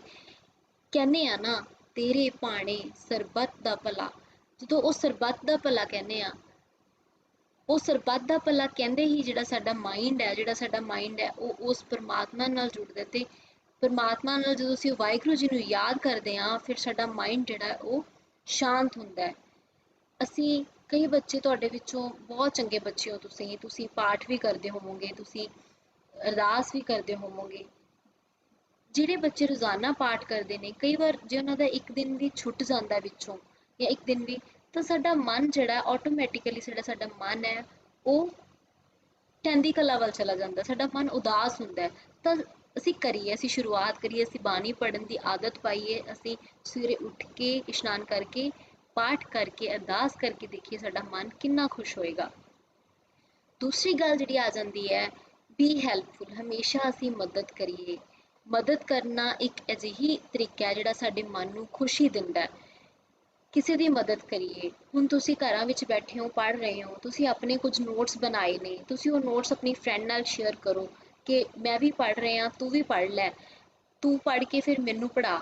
ਕਹਿੰਦੇ ਆ ਨਾ, ਤੇਰੇ ਭਾਣੇ ਸਰਬੱਤ ਦਾ ਭਲਾ, ਜਦੋਂ ਉਹ ਸਰਬੱਤ ਦਾ ਭਲਾ ਕਹਿੰਦੇ ਆ, ਉਹ ਸਰਬੱਤ ਦਾ ਭਲਾ ਕਹਿੰਦੇ ਹੀ ਜਿਹੜਾ ਸਾਡਾ ਮਾਈਂਡ ਹੈ ਉਹ ਉਸ ਪਰਮਾਤਮਾ ਨਾਲ ਜੁੜਦਾ। ਤੇ ਪਰਮਾਤਮਾ ਨਾਲ ਜਦੋਂ ਅਸੀਂ ਵਾਹਿਗੁਰੂ ਜੀ ਨੂੰ ਯਾਦ ਕਰਦੇ ਹਾਂ, ਫਿਰ ਸਾਡਾ ਮਾਈਂਡ ਜਿਹੜਾ ਉਹ ਸ਼ਾਂਤ ਹੁੰਦਾ ਹੈ। ਅਸੀਂ ਕਈ ਬੱਚੇ, ਤੁਹਾਡੇ ਵਿੱਚੋਂ ਬਹੁਤ ਚੰਗੇ ਬੱਚੇ ਹੋ, ਤੁਸੀਂ ਪਾਠ ਵੀ ਕਰਦੇ ਹੋਵੋਗੇ, ਤੁਸੀਂ ਅਰਦਾਸ ਵੀ ਕਰਦੇ ਹੋਵੋਗੇ। ਜਿਹੜੇ ਬੱਚੇ ਰੋਜ਼ਾਨਾ ਪਾਠ ਕਰਦੇ ਨੇ, ਕਈ ਵਾਰ ਜੇ ਉਹਨਾਂ ਦਾ ਇੱਕ ਦਿਨ ਵੀ ਛੁੱਟ ਜਾਂਦਾ ਵਿੱਚੋਂ, ਜਾਂ ਇੱਕ ਦਿਨ ਵੀ, ਤਾਂ ਸਾਡਾ ਮਨ ਜਿਹੜਾ ਆਟੋਮੈਟਿਕਲੀ ਸਾਡਾ ਮਨ ਹੈ ਉਹ ਚੜ੍ਹਦੀ ਕਲਾ ਵੱਲ ਚਲਾ ਜਾਂਦਾ, ਸਾਡਾ ਮਨ ਉਦਾਸ ਹੁੰਦਾ ਹੈ। ਤਾਂ ਅਸੀਂ ਸ਼ੁਰੂਆਤ ਕਰੀਏ, ਅਸੀਂ ਬਾਣੀ ਪੜ੍ਹਨ ਦੀ ਆਦਤ ਪਾਈਏ, ਅਸੀਂ ਸਵੇਰੇ ਉੱਠ ਕੇ ਇਸ਼ਨਾਨ ਕਰਕੇ, ਪਾਠ ਕਰਕੇ, ਅਰਦਾਸ ਕਰਕੇ ਦੇਖੀਏ ਸਾਡਾ ਮਨ ਕਿੰਨਾ ਖੁਸ਼ ਹੋਏਗਾ। ਦੂਸਰੀ ਗੱਲ ਜਿਹੜੀ ਆ ਜਾਂਦੀ ਹੈ, ਬੀ ਹੈਲਪਫੁਲ। ਹਮੇਸ਼ਾ ਅਸੀਂ ਮਦਦ ਕਰੀਏ। ਮਦਦ ਕਰਨਾ ਇੱਕ ਅਜਿਹੀ ਤਰੀਕਾ ਹੈ ਜਿਹੜਾ ਸਾਡੇ ਮਨ ਨੂੰ ਖੁਸ਼ੀ ਦਿੰਦਾ ਹੈ। ਕਿਸੇ ਦੀ ਮਦਦ ਕਰੀਏ। ਹੁਣ ਤੁਸੀਂ ਘਰਾਂ ਵਿੱਚ ਬੈਠੇ ਹੋ, ਪੜ੍ਹ ਰਹੇ ਹੋ, ਤੁਸੀਂ ਆਪਣੇ ਕੁਝ ਨੋਟਸ ਬਣਾਏ ਨੇ, ਤੁਸੀਂ ਉਹ ਨੋਟਸ ਆਪਣੀ ਫਰੈਂਡ ਨਾਲ ਸ਼ੇਅਰ ਕਰੋ ਕਿ ਮੈਂ ਵੀ ਪੜ੍ਹ ਰਿਹਾ, ਤੂੰ ਵੀ ਪੜ੍ਹ ਲੈ, ਤੂੰ ਪੜ੍ਹ ਕੇ ਫਿਰ ਮੈਨੂੰ ਪੜ੍ਹਾ।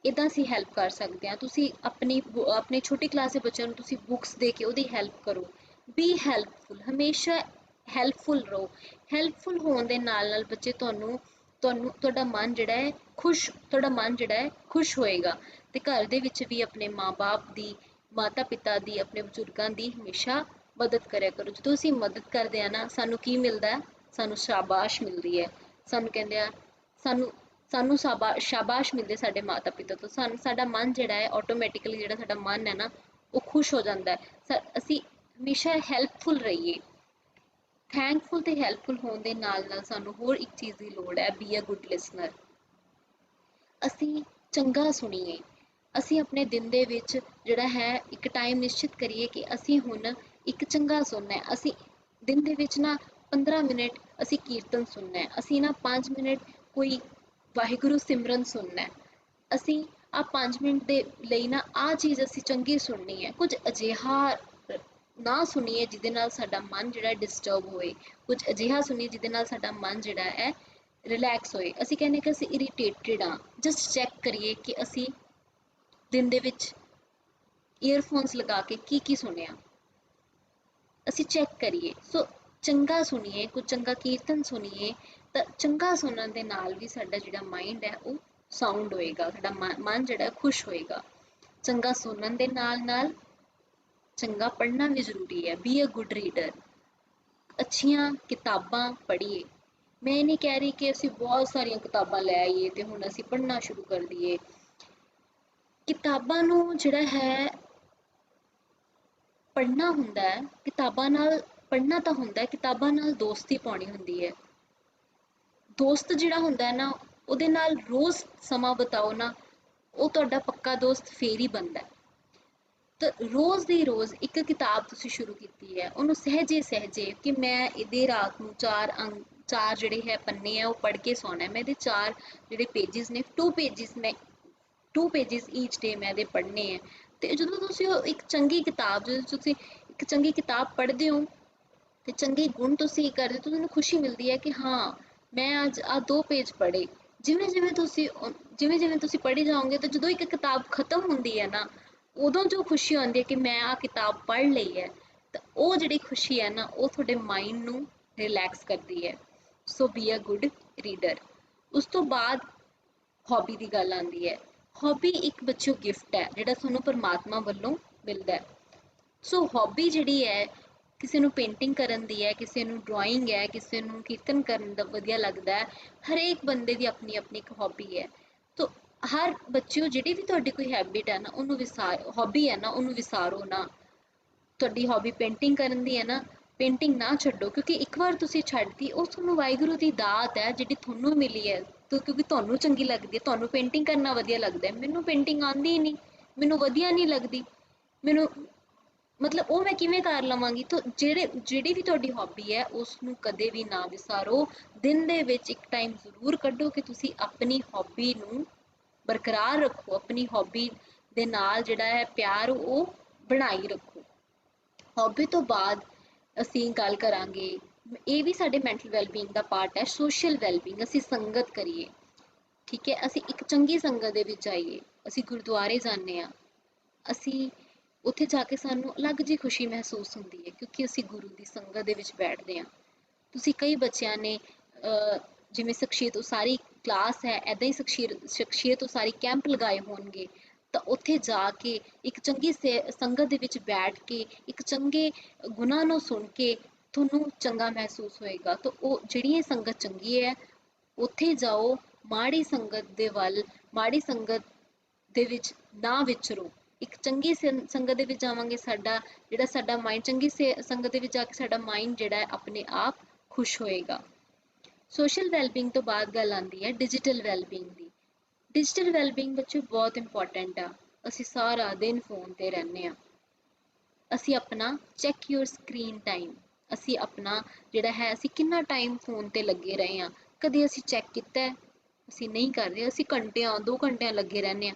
ਇੱਦਾਂ ਅਸੀਂ ਹੈਲਪ ਕਰ ਸਕਦੇ ਹਾਂ। ਤੁਸੀਂ ਆਪਣੇ ਛੋਟੀ ਕਲਾਸ ਦੇ ਬੱਚਿਆਂ ਨੂੰ ਤੁਸੀਂ ਬੁੱਕਸ ਦੇ ਕੇ ਉਹਦੀ ਹੈਲਪ ਕਰੋ। B helpful. ਹਮੇਸ਼ਾ ਹੈਲਪਫੁਲ ਰਹੋ। ਹੈਲਪਫੁਲ ਹੋਣ ਦੇ ਨਾਲ ਨਾਲ ਬੱਚੇ ਤੁਹਾਡਾ ਮਨ ਜਿਹੜਾ ਹੈ ਖੁਸ਼ ਹੋਏਗਾ। ਤੇ ਘਰ ਦੇ ਵਿੱਚ ਵੀ ਆਪਣੇ ਮਾਂ-ਬਾਪ ਦੀ, ਮਾਤਾ ਪਿਤਾ ਦੀ, ਆਪਣੇ ਬਜ਼ੁਰਗਾਂ ਦੀ ਹਮੇਸ਼ਾ ਮਦਦ ਕਰਿਆ ਕਰੋ। ਜਦੋਂ ਅਸੀਂ ਮਦਦ ਕਰਦੇ ਆ ਨਾ, ਸਾਨੂੰ ਕੀ ਮਿਲਦਾ? ਸਾਨੂੰ ਸ਼ਾਬਾਸ਼ ਮਿਲਦੀ ਹੈ। ਸਾਨੂੰ ਕਹਿੰਦੇ ਆ, ਸਾਨੂੰ ਸ਼ਾਬਾਸ਼ ਮਿਲਦੇ ਸਾਡੇ ਮਾਤਾ ਪਿਤਾ ਤੋਂ। ਸਾਡਾ ਮਨ ਜਿਹੜਾ ਹੈ ਆਟੋਮੈਟਿਕਲੀ, ਜਿਹੜਾ ਸਾਡਾ ਮਨ ਹੈ ਨਾ, ਉਹ ਖੁਸ਼ ਹੋ ਜਾਂਦਾ ਹੈ। ਅਸੀਂ ਹਮੇਸ਼ਾ ਹੈਲਪਫੁਲ ਰਹੀਏ। ਥੈਂਕਫੁਲ ਤੇ ਹੈਲਪਫੁਲ ਹੋਣ ਦੇ ਨਾਲ ਨਾਲ ਸਾਨੂੰ ਹੋਰ ਇੱਕ ਚੀਜ਼ ਦੀ ਲੋੜ ਹੈ, ਬੀ ਅ ਗੁੱਡ ਲਿਸਨਰ। ਅਸੀਂ ਚੰਗਾ ਸੁਣੀਏ। ਅਸੀਂ ਆਪਣੇ ਦਿਨ ਦੇ ਵਿੱਚ ਜਿਹੜਾ ਹੈ ਇੱਕ ਟਾਈਮ ਨਿਸ਼ਚਿਤ ਕਰੀਏ ਕਿ ਅਸੀਂ ਹੁਣ ਇੱਕ ਚੰਗਾ ਸੁਣਨਾ ਹੈ। ਅਸੀਂ ਦਿਨ ਦੇ ਵਿੱਚ ਨਾ 15 ਮਿੰਟ ਅਸੀਂ ਕੀਰਤਨ ਸੁਣਨਾ ਹੈ। ਅਸੀਂ ਨਾ 5 ਮਿੰਟ ਕੋਈ ਵਾਹਿਗੁਰੂ ਸਿਮਰਨ ਸੁਣਨਾ ਹੈ। ਅਸੀਂ ਆਹ 5 ਮਿੰਟ ਦੇ ਲਈ ਨਾ ਆਹ ਚੀਜ਼ ਅਸੀਂ ਚੰਗੀ ਸੁਣਨੀ ਹੈ। ਕੁਝ ਅਜਿਹਾ ਨਾ ਸੁਣੀਏ ਜਿਹਦੇ ਨਾਲ ਸਾਡਾ ਮਨ ਜਿਹੜਾ ਡਿਸਟਰਬ ਹੋਏ। ਕੁਝ ਅਜਿਹਾ ਸੁਣੀਏ ਜਿਹਦੇ ਨਾਲ ਸਾਡਾ ਮਨ ਜਿਹੜਾ ਹੈ ਰਿਲੈਕਸ ਹੋਏ। ਅਸੀਂ ਕਹਿੰਦੇ ਕਿ ਅਸੀਂ ਇਰੀਟੇਟਿਡ ਹਾਂ, ਜਸਟ ਚੈੱਕ ਕਰੀਏ ਕਿ ਅਸੀਂ ਦਿਨ ਦੇ ਵਿੱਚ ਈਅਰਫੋਨਸ ਲਗਾ ਕੇ ਕੀ ਸੁਣਿਆ। ਅਸੀਂ ਚੈੱਕ ਕਰੀਏ। ਸੋ ਚੰਗਾ ਸੁਣੀਏ, ਕੁਝ ਚੰਗਾ ਕੀਰਤਨ ਸੁਣੀਏ। ਤਾਂ ਚੰਗਾ ਸੁਣਨ ਦੇ ਨਾਲ ਵੀ ਸਾਡਾ ਜਿਹੜਾ ਮਾਈਂਡ ਹੈ ਉਹ ਸਾਊਂਡ ਹੋਏਗਾ, ਸਾਡਾ ਮਨ ਜਿਹੜਾ ਖੁਸ਼ ਹੋਏਗਾ। ਚੰਗਾ ਸੁਣਨ ਦੇ ਨਾਲ ਨਾਲ ਚੰਗਾ ਪੜ੍ਹਨਾ ਵੀ ਜ਼ਰੂਰੀ ਹੈ। Be a good reader. ਅੱਛੀਆਂ ਕਿਤਾਬਾਂ ਪੜ੍ਹੀਏ। ਮੈਂ ਇਹ ਨਹੀਂ ਕਹਿ ਰਹੀ ਕਿ ਅਸੀਂ ਬਹੁਤ ਸਾਰੀਆਂ ਕਿਤਾਬਾਂ ਲੈ ਆਈਏ ਤੇ ਹੁਣ ਅਸੀਂ ਪੜ੍ਹਨਾ ਸ਼ੁਰੂ ਕਰ ਦਈਏ। ਕਿਤਾਬਾਂ ਨੂੰ ਜਿਹੜਾ ਹੈ ਪੜ੍ਹਨਾ ਹੁੰਦਾ ਹੈ, ਕਿਤਾਬਾਂ ਨਾਲ ਪੜ੍ਹਨਾ ਤਾਂ ਹੁੰਦਾ ਹੈ, ਕਿਤਾਬਾਂ ਨਾਲ ਦੋਸਤੀ ਪਾਉਣੀ ਹੁੰਦੀ ਹੈ। ਦੋਸਤ ਜਿਹੜਾ ਹੁੰਦਾ ਹੈ ਨਾ, ਉਹਦੇ ਨਾਲ ਰੋਜ਼ ਸਮਾਂ ਬਿਤਾਓ ਨਾ, ਉਹ ਤੁਹਾਡਾ ਪੱਕਾ ਦੋਸਤ ਫੇਰ ਹੀ ਬਣਦਾ। ਤਾਂ ਰੋਜ਼ ਦੀ ਰੋਜ਼ ਇੱਕ ਕਿਤਾਬ ਤੁਸੀਂ ਸ਼ੁਰੂ ਕੀਤੀ ਹੈ, ਉਹਨੂੰ ਸਹਿਜੇ ਸਹਿਜੇ ਕਿ ਮੈਂ ਇਹਦੇ ਰਾਤ ਨੂੰ ਚਾਰ ਜਿਹੜੇ ਹੈ ਪੰਨੇ ਹੈ ਉਹ ਪੜ੍ਹ ਕੇ ਸੌਣਾ। ਮੈਂ ਇਹਦੇ 4 ਜਿਹੜੇ ਪੇਜਿਸ ਨੇ, 2 ਪੇਜਿਸ ਈਚ ਡੇ ਮੈਂ ਇਹਦੇ ਪੜ੍ਹਨੇ ਹੈ। ਤੇ ਜਦੋਂ ਤੁਸੀਂ ਉਹ ਇੱਕ ਚੰਗੀ ਕਿਤਾਬ ਪੜ੍ਹਦੇ ਹੋ, ਤੇ ਚੰਗੇ ਗੁਣ ਤੁਸੀਂ ਕਰਦੇ ਤਾਂ ਤੁਹਾਨੂੰ ਖੁਸ਼ੀ ਮਿਲਦੀ ਹੈ ਕਿ ਹਾਂ ਮੈਂ ਅੱਜ ਆ 2 ਪੇਜ ਪੜ੍ਹੇ। ਜਿਵੇਂ ਜਿਵੇਂ ਤੁਸੀਂ ਪੜ੍ਹੀ ਜਾਓਗੇ ਤਾਂ ਜਦੋਂ ਇੱਕ ਕਿਤਾਬ ਖਤਮ ਹੁੰਦੀ ਹੈ ਨਾ, ਉਦੋਂ ਜੋ ਖੁਸ਼ੀ ਆਉਂਦੀ ਹੈ ਕਿ ਮੈਂ ਆ ਕਿਤਾਬ ਪੜ੍ਹ ਲਈ ਹੈ, ਤਾਂ ਉਹ ਜਿਹੜੀ ਖੁਸ਼ੀ ਹੈ ਨਾ ਉਹ ਤੁਹਾਡੇ ਮਾਈਂਡ ਨੂੰ ਰਿਲੈਕਸ ਕਰਦੀ ਹੈ। ਸੋ ਬੀ ਅ ਗੁੱਡ ਰੀਡਰ। ਉਸ ਤੋਂ ਬਾਅਦ ਹੌਬੀ ਦੀ ਗੱਲ ਆਉਂਦੀ ਹੈ। ਹੌਬੀ ਇੱਕ ਬੱਚਿਓ ਗਿਫਟ ਹੈ ਜਿਹੜਾ ਤੁਹਾਨੂੰ ਪਰਮਾਤਮਾ ਵੱਲੋਂ ਮਿਲਦਾ ਹੈ। ਸੋ ਹੌਬੀ ਜਿਹੜੀ ਹੈ, ਕਿਸੇ ਨੂੰ ਪੇਂਟਿੰਗ ਕਰਨ ਦੀ ਹੈ, ਕਿਸੇ ਨੂੰ ਡਰਾਇੰਗ ਹੈ, ਕਿਸੇ ਨੂੰ ਕੀਰਤਨ ਕਰਨ ਦਾ ਵਧੀਆ ਲੱਗਦਾ ਹੈ। ਹਰੇਕ ਬੰਦੇ ਦੀ ਆਪਣੀ ਆਪਣੀ ਇੱਕ ਹੌਬੀ ਹੈ। ਤੋ ਹਰ ਬੱਚਿਓ ਜਿਹੜੀ ਵੀ ਤੁਹਾਡੀ ਕੋਈ ਹੈਬਿਟ ਹੈ ਨਾ ਉਹਨੂੰ ਹੌਬੀ ਹੈ ਨਾ ਉਹਨੂੰ ਵਿਸਾਰੋ ਨਾ। ਤੁਹਾਡੀ ਹੌਬੀ ਪੇਂਟਿੰਗ ਕਰਨ ਦੀ ਹੈ ਨਾ, ਪੇਂਟਿੰਗ ਨਾ ਛੱਡੋ, ਕਿਉਂਕਿ ਇੱਕ ਵਾਰ ਤੁਸੀਂ ਛੱਡਤੀ ਉਹ ਤੁਹਾਨੂੰ ਵਾਹਿਗੁਰੂ ਦੀ ਦਾਤ ਹੈ ਜਿਹੜੀ ਤੁਹਾਨੂੰ ਮਿਲੀ ਹੈ। ਕਿਉਂਕਿ ਤੁਹਾਨੂੰ ਚੰਗੀ ਲੱਗਦੀ ਹੈ, ਤੁਹਾਨੂੰ ਪੇਂਟਿੰਗ ਕਰਨਾ ਵਧੀਆ ਲੱਗਦਾ ਹੈ। ਮੈਨੂੰ ਪੇਂਟਿੰਗ ਆਉਂਦੀ ਹੀ ਨਹੀਂ, ਮੈਨੂੰ ਵਧੀਆ ਨਹੀਂ ਲੱਗਦੀ, ਮੈਨੂੰ ਮਤਲਬ ਉਹ ਮੈਂ ਕਿਵੇਂ ਕਰ ਲਵਾਂਗੀ। ਤਾਂ ਜਿਹੜੀ ਵੀ ਤੁਹਾਡੀ ਹੌਬੀ ਹੈ ਉਸ ਨੂੰ ਕਦੇ ਵੀ ਨਾ ਵਿਸਾਰੋ। ਦਿਨ ਦੇ ਵਿੱਚ ਇੱਕ ਟਾਈਮ ਜ਼ਰੂਰ ਕੱਢੋ ਕਿ ਤੁਸੀਂ ਆਪਣੀ ਹੌਬੀ ਨੂੰ ਬਰਕਰਾਰ ਰੱਖੋ, ਆਪਣੀ ਹੌਬੀ ਦੇ ਨਾਲ ਜਿਹੜਾ ਹੈ ਪਿਆਰ ਉਹ ਬਣਾਈ ਰੱਖੋ। ਹੌਬੀ ਤੋਂ ਬਾਅਦ ਅਸੀਂ ਗੱਲ ਕਰਾਂਗੇ, ਇਹ ਵੀ ਸਾਡੇ ਮੈਂਟਲ ਵੈਲਬੀਂਗ ਦਾ ਪਾਰਟ ਹੈ, ਸੋਸ਼ਲ ਵੈਲਬੀਂਗ। ਅਸੀਂ ਸੰਗਤ ਕਰੀਏ, ਠੀਕ ਹੈ, ਅਸੀਂ ਇੱਕ ਚੰਗੀ ਸੰਗਤ ਦੇ ਵਿੱਚ ਆਈਏ। ਅਸੀਂ ਗੁਰਦੁਆਰੇ ਜਾਂਦੇ ਹਾਂ, ਅਸੀਂ ਉੱਥੇ ਜਾ ਕੇ ਸਾਨੂੰ ਅਲੱਗ ਜਿਹੀ ਖੁਸ਼ੀ ਮਹਿਸੂਸ ਹੁੰਦੀ ਹੈ ਕਿਉਂਕਿ ਅਸੀਂ ਗੁਰੂ ਦੀ ਸੰਗਤ ਦੇ ਵਿੱਚ ਬੈਠਦੇ ਹਾਂ। ਤੁਸੀਂ ਕਈ ਬੱਚਿਆਂ ਨੇ ਜਿਵੇਂ ਸ਼ਖਸੀਅਤ ਉਸਾਰੀ ਕਲਾਸ ਹੈ, ਇੱਦਾਂ ਹੀ ਸ਼ਖਸੀਅਤ ਉਸਾਰੀ ਕੈਂਪ ਲਗਾਏ ਹੋਣਗੇ। ਤਾਂ ਉੱਥੇ ਜਾ ਕੇ ਇੱਕ ਚੰਗੀ ਸੰਗਤ ਦੇ ਵਿੱਚ ਬੈਠ ਕੇ ਇੱਕ ਚੰਗੇ ਗੁਣਾਂ ਨੂੰ ਸੁਣ ਕੇ ਤੁਹਾਨੂੰ ਚੰਗਾ ਮਹਿਸੂਸ ਹੋਏਗਾ। ਤਾਂ ਉਹ ਜਿਹੜੀ ਇਹ ਸੰਗਤ ਚੰਗੀ ਹੈ ਉੱਥੇ ਜਾਓ। ਮਾੜੀ ਸੰਗਤ ਦੇ ਵੱਲ, ਮਾੜੀ ਸੰਗਤ ਦੇ ਵਿੱਚ ਨਾ ਵਿਚਰੋ। ਇੱਕ ਚੰਗੀ ਸੰਗਤ ਦੇ ਵਿੱਚ ਜਾਵਾਂਗੇ, ਸਾਡਾ ਮਾਈਂਡ ਚੰਗੀ ਸੰਗਤ ਦੇ ਵਿੱਚ ਜਾ ਕੇ ਸਾਡਾ ਮਾਈਂਡ ਜਿਹੜਾ ਹੈ ਆਪਣੇ ਆਪ ਖੁਸ਼ ਹੋਏਗਾ। ਸੋਸ਼ਲ ਵੈਲਬੀਂਗ ਤੋਂ ਬਾਅਦ ਗੱਲ ਆਉਂਦੀ ਹੈ ਡਿਜੀਟਲ ਵੈਲਬੀਂਗ ਦੀ। ਡਿਜੀਟਲ ਵੈਲਬੀਂਗ ਬੱਚੇ ਬਹੁਤ ਇੰਪੋਰਟੈਂਟ ਆ। ਅਸੀਂ ਸਾਰਾ ਦਿਨ ਫੋਨ ਤੇ ਰਹਿੰਦੇ ਹਾਂ। ਅਸੀਂ ਆਪਣਾ ਚੈੱਕ ਯੂਰ ਸਕਰੀਨ ਟਾਈਮ, ਅਸੀਂ ਆਪਣਾ ਜਿਹੜਾ ਹੈ ਅਸੀਂ ਕਿੰਨਾ ਟਾਈਮ ਫੋਨ ਤੇ ਲੱਗੇ ਰਹੇ ਹਾਂ, ਕਦੇ ਅਸੀਂ ਚੈੱਕ ਕੀਤਾ? ਅਸੀਂ ਨਹੀਂ ਕਰਦੇ। ਅਸੀਂ ਘੰਟਿਆਂ 2 ਘੰਟਿਆਂ ਲੱਗੇ ਰਹਿੰਦੇ ਹਾਂ।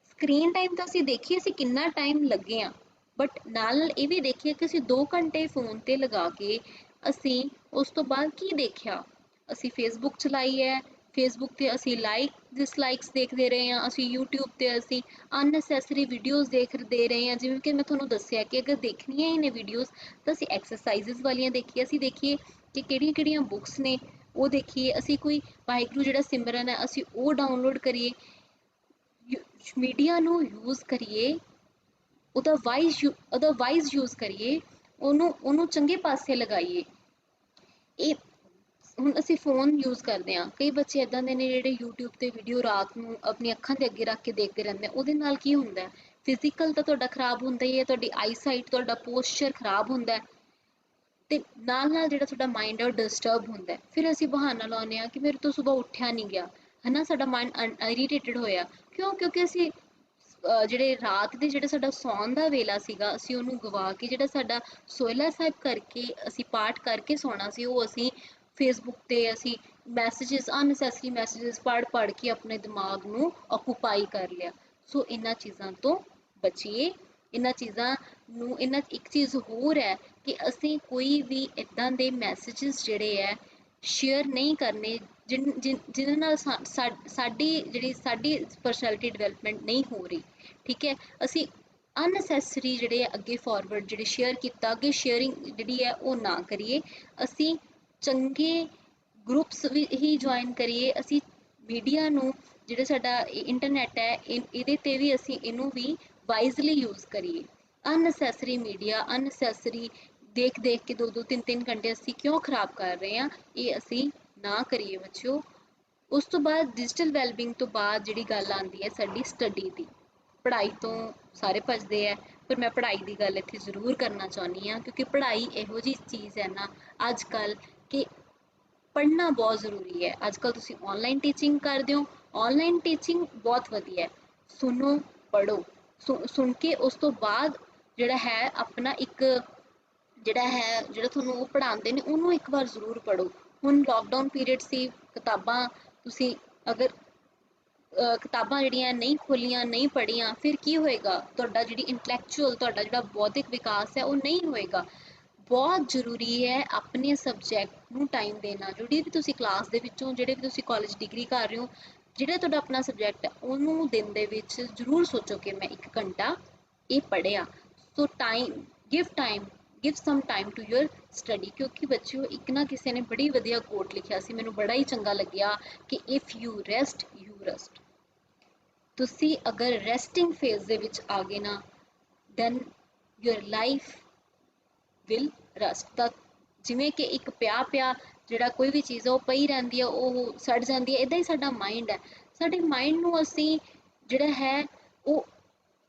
ਸਕਰੀਨ ਟਾਈਮ ਤਾਂ ਅਸੀਂ ਦੇਖੀਏ ਅਸੀਂ ਕਿੰਨਾ ਟਾਈਮ ਲੱਗੇ ਹਾਂ, ਬਟ ਨਾਲ ਨਾਲ ਇਹ ਵੀ ਦੇਖੀਏ ਕਿ ਅਸੀਂ 2 ਘੰਟੇ ਫੋਨ ਤੇ ਲਗਾ ਕੇ ਅਸੀਂ ਉਸ ਤੋਂ ਬਾਅਦ ਕੀ ਦੇਖਿਆ। ਅਸੀਂ ਫੇਸਬੁੱਕ ਚਲਾਈ ਹੈ, ਫੇਸਬੁੱਕ ਤੇ ਅਸੀਂ ਡਿਸਲਾਈਕਸ ਦੇਖਦੇ ਰਹੇ ਹਾਂ। ਅਸੀਂ ਯੂਟਿਊਬ ਤੇ ਅਸੀਂ ਅਨਨੈਸੈਸਰੀ ਵੀਡੀਓਜ਼ ਦੇਖਦੇ ਰਹੇ ਹਾਂ। ਜਿਵੇਂ ਕਿ ਮੈਂ ਤੁਹਾਨੂੰ ਦੱਸਿਆ ਕਿ ਅਗਰ ਦੇਖਣੀਆਂ ਹੀ ਨੇ ਵੀਡੀਓਜ਼ ਤਾਂ ਅਸੀਂ ਐਕਸਰਸਾਈਜ਼ਸ ਵਾਲੀਆਂ ਦੇਖੀਏ, ਅਸੀਂ ਦੇਖੀਏ ਕਿ ਕਿਹੜੀਆਂ ਕਿਹੜੀਆਂ ਬੁੱਕਸ ਨੇ ਉਹ ਦੇਖੀਏ, ਅਸੀਂ ਕੋਈ ਵਾਹਿਗੁਰੂ ਜਿਹੜਾ ਸਿਮਰਨ ਹੈ ਅਸੀਂ ਉਹ ਡਾਊਨਲੋਡ ਕਰੀਏ। ਮੀਡੀਆ ਨੂੰ ਯੂਜ਼ ਕਰੀਏ, ਉਹਦਾ ਵਾਈਜ਼ ਯੂਜ਼ ਕਰੀਏ, ਉਹਨੂੰ ਚੰਗੇ ਪਾਸੇ ਲਗਾਈਏ। ਇਹ ਹੁਣ ਅਸੀਂ ਫੋਨ ਯੂਜ਼ ਕਰਦੇ ਹਾਂ, ਕਈ ਬੱਚੇ ਇੱਦਾਂ ਦੇ ਨੇ ਜਿਹੜੇ ਯੂਟਿਊਬ ਤੇ ਵੀਡੀਓ ਰਾਤ ਨੂੰ ਆਪਣੀ ਅੱਖਾਂ ਦੇ ਅੱਗੇ ਰੱਖ ਕੇ ਦੇਖਦੇ ਰਹਿੰਦੇ। ਉਹਦੇ ਨਾਲ ਕੀ ਹੁੰਦਾ? ਫਿਜ਼ੀਕਲ ਤਾਂ ਤੁਹਾਡਾ ਖਰਾਬ ਹੁੰਦਾ ਹੀ ਹੈ, ਤੁਹਾਡੀ ਆਈਸਾਈਟ, ਤੁਹਾਡਾ ਪੋਸਚਰ ਖਰਾਬ ਹੁੰਦਾ ਤੇ ਨਾਲ ਨਾਲ ਜਿਹੜਾ ਤੁਹਾਡਾ ਮਾਈਂਡ ਹੈ ਉਹ ਡਿਸਟਰਬ ਹੁੰਦਾ। ਫਿਰ ਅਸੀਂ ਬਹਾਨਾ ਲਾਉਂਦੇ ਹਾਂ ਕਿ ਮੇਰੇ ਤੋਂ ਸੁਬਾਹ ਉੱਠਿਆ ਨਹੀਂ ਗਿਆ, ਹੈ ਨਾ, ਸਾਡਾ ਮਾਈਂਡ ਇਰੀਟੇਟਡ ਹੋਇਆ। ਕਿਉਂਕਿ ਅਸੀਂ ਜਿਹੜੇ ਰਾਤ ਦੇ ਜਿਹੜਾ ਸਾਡਾ ਸੌਣ ਦਾ ਵੇਲਾ ਸੀਗਾ ਅਸੀਂ ਉਹਨੂੰ ਗਵਾ ਕੇ, ਜਿਹੜਾ ਸਾਡਾ ਸੋਹਿਲਾ ਸਾਹਿਬ ਕਰਕੇ ਅਸੀਂ ਪਾਠ ਕਰਕੇ ਸੌਣਾ ਸੀ, ਉਹ ਅਸੀਂ ਫੇਸਬੁੱਕ ਤੇ ਅਸੀਂ ਮੈਸੇजेस, ਅਨਨੈਸੈਸਰੀ ਮੈਸੇजेस ਪੜ੍ਹ ਕੇ ਆਪਣੇ ਦਿਮਾਗ ਨੂੰ ਆਕੂਪਾਈ ਕਰ ਲਿਆ। ਸੋ ਇਹਨਾਂ ਚੀਜ਼ਾਂ ਤੋਂ ਬਚੀਏ। ਇਹਨਾਂ ਚੀਜ਼ਾਂ ਨੂੰ ਇੱਕ ਚੀਜ਼ ਹੋਰ ਹੈ ਕਿ ਅਸੀਂ ਕੋਈ ਵੀ ਇੱਦਾਂ ਦੇ ਮੈਸੇजेस ਜਿਹੜੇ ਹੈ ਸ਼ੇਅਰ ਨਹੀਂ ਕਰਨੇ ਜਿਹਦੇ ਨਾਲ ਸਾਡੀ ਪਰਸਨੈਲਿਟੀ ਡਿਵੈਲਪਮੈਂਟ ਨਹੀਂ ਹੋ ਰਹੀ, ਠੀਕ ਹੈ। ਅਸੀਂ ਅਨਨੈਸੈਸਰੀ ਜਿਹੜੇ ਅੱਗੇ ਫਾਰਵਰਡ ਜਿਹੜੇ ਸ਼ੇਅਰ ਕੀਤਾ, ਅੱਗੇ ਸ਼ੇਅਰਿੰਗ ਜਿਹੜੀ ਹੈ ਉਹ ਨਾ ਕਰੀਏ। ਅਸੀਂ ਚੰਗੇ ਗਰੁੱਪਸ ਹੀ ਜੁਆਇਨ ਕਰੀਏ। ਅਸੀਂ ਮੀਡੀਆ ਨੂੰ, ਜਿਹੜਾ ਸਾਡਾ ਇੰਟਰਨੈਟ ਹੈ ਇਹਦੇ ਤੇ ਵੀ ਅਸੀਂ ਇਹਨੂੰ ਵੀ ਵਾਈਜ਼ਲੀ ਯੂਜ਼ ਕਰੀਏ। ਅਨਨੈਸੈਸਰੀ ਮੀਡੀਆ, ਅਨਨੈਸੈਸਰੀ ਦੇਖ ਕੇ 2-2 3-3 ਘੰਟੇ ਅਸੀਂ ਕਿਉਂ ਖਰਾਬ ਕਰ ਰਹੇ ਹਾਂ, ਇਹ ਅਸੀਂ ਨਾ ਕਰੀਏ ਬੱਚਿਓ। ਉਸ ਤੋਂ ਬਾਅਦ ਡਿਜੀਟਲ ਵੈਲਬੀਂਗ ਤੋਂ ਬਾਅਦ ਜਿਹੜੀ ਗੱਲ ਆਉਂਦੀ ਹੈ ਸਾਡੀ ਸਟੱਡੀ ਦੀ। ਪੜ੍ਹਾਈ ਤੋਂ ਸਾਰੇ ਭੱਜਦੇ ਆ, ਪਰ ਮੈਂ ਪੜ੍ਹਾਈ ਦੀ ਗੱਲ ਇੱਥੇ ਜ਼ਰੂਰ ਕਰਨਾ ਚਾਹੁੰਦੀ ਹਾਂ ਕਿਉਂਕਿ ਪੜ੍ਹਾਈ ਇਹੋ ਜਿਹੀ ਚੀਜ਼ ਹੈ ਨਾ ਅੱਜ ਕੱਲ੍ਹ ਕਿ ਪੜ੍ਹਨਾ ਬਹੁਤ ਜ਼ਰੂਰੀ ਹੈ। ਅੱਜ ਕੱਲ੍ਹ ਤੁਸੀਂ ਔਨਲਾਈਨ ਟੀਚਿੰਗ ਕਰਦੇ ਹੋ, ਔਨਲਾਈਨ ਟੀਚਿੰਗ ਬਹੁਤ ਵਧੀਆ। ਸੁਣੋ, ਪੜ੍ਹੋ, ਸੁਣ ਕੇ ਉਸ ਤੋਂ ਬਾਅਦ ਜਿਹੜਾ ਹੈ ਆਪਣਾ ਜਿਹੜਾ ਤੁਹਾਨੂੰ ਉਹ ਪੜ੍ਹਾਉਂਦੇ ਨੇ ਉਹਨੂੰ ਇੱਕ ਵਾਰ ਜ਼ਰੂਰ ਪੜ੍ਹੋ। ਹੁਣ ਲੋਕਡਾਊਨ ਪੀਰੀਅਡ ਸੀ, ਕਿਤਾਬਾਂ ਤੁਸੀਂ ਅਗਰ ਕਿਤਾਬਾਂ ਜਿਹੜੀਆਂ ਨਹੀਂ ਖੋਲੀਆਂ, ਨਹੀਂ ਪੜ੍ਹੀਆਂ, ਫਿਰ ਕੀ ਹੋਏਗਾ? ਤੁਹਾਡਾ ਜਿਹੜੀ ਇੰਟਲੈਕਚੁਅਲ, ਤੁਹਾਡਾ ਜਿਹੜਾ ਬੌਧਿਕ ਵਿਕਾਸ ਹੈ ਉਹ ਨਹੀਂ ਹੋਏਗਾ। ਬਹੁਤ ਜ਼ਰੂਰੀ ਹੈ ਆਪਣੇ ਸਬਜੈਕਟ ਨੂੰ ਟਾਈਮ ਦੇਣਾ। ਜਿਹੜੀ ਵੀ ਤੁਸੀਂ ਕਲਾਸ ਦੇ ਵਿੱਚੋਂ, ਜਿਹੜੇ ਵੀ ਤੁਸੀਂ ਕਾਲਜ ਡਿਗਰੀ ਕਰ ਰਹੇ ਹੋ, ਜਿਹੜਾ ਤੁਹਾਡਾ ਆਪਣਾ ਸਬਜੈਕਟ ਹੈ ਉਹਨੂੰ ਦਿਨ ਦੇ ਵਿੱਚ ਜ਼ਰੂਰ ਸੋਚੋ ਕਿ ਮੈਂ 1 ਘੰਟਾ ਇਹ ਪੜ੍ਹਿਆ। So time give some time to your study. ਕਿਉਂਕਿ ਬੱਚਿਓ, ਇੱਕ ਨਾ ਕਿਸੇ ਨੇ ਬੜੀ ਵਧੀਆ ਕੋਟ ਲਿਖਿਆ ਸੀ, ਮੈਨੂੰ ਬੜਾ ਹੀ ਚੰਗਾ ਲੱਗਿਆ ਕਿ if you rest you rust. ਤੁਸੀਂ ਅਗਰ ਰੈਸਟਿੰਗ ਫੇਜ਼ ਦੇ ਵਿੱਚ ਆ ਗਏ ਨਾ, then your life will rust. ਤਾਂ ਜਿਵੇਂ ਕਿ ਇੱਕ ਪਿਆ ਜਿਹੜਾ ਕੋਈ ਵੀ ਚੀਜ਼ ਆ ਉਹ ਪਈ ਰਹਿੰਦੀ ਆ, ਉਹ ਸੜ ਜਾਂਦੀ ਹੈ, ਇੱਦਾਂ ਹੀ ਸਾਡਾ ਮਾਈਂਡ ਹੈ। ਸਾਡੇ ਮਾਈਂਡ ਨੂੰ ਅਸੀਂ ਜਿਹੜਾ ਹੈ ਉਹ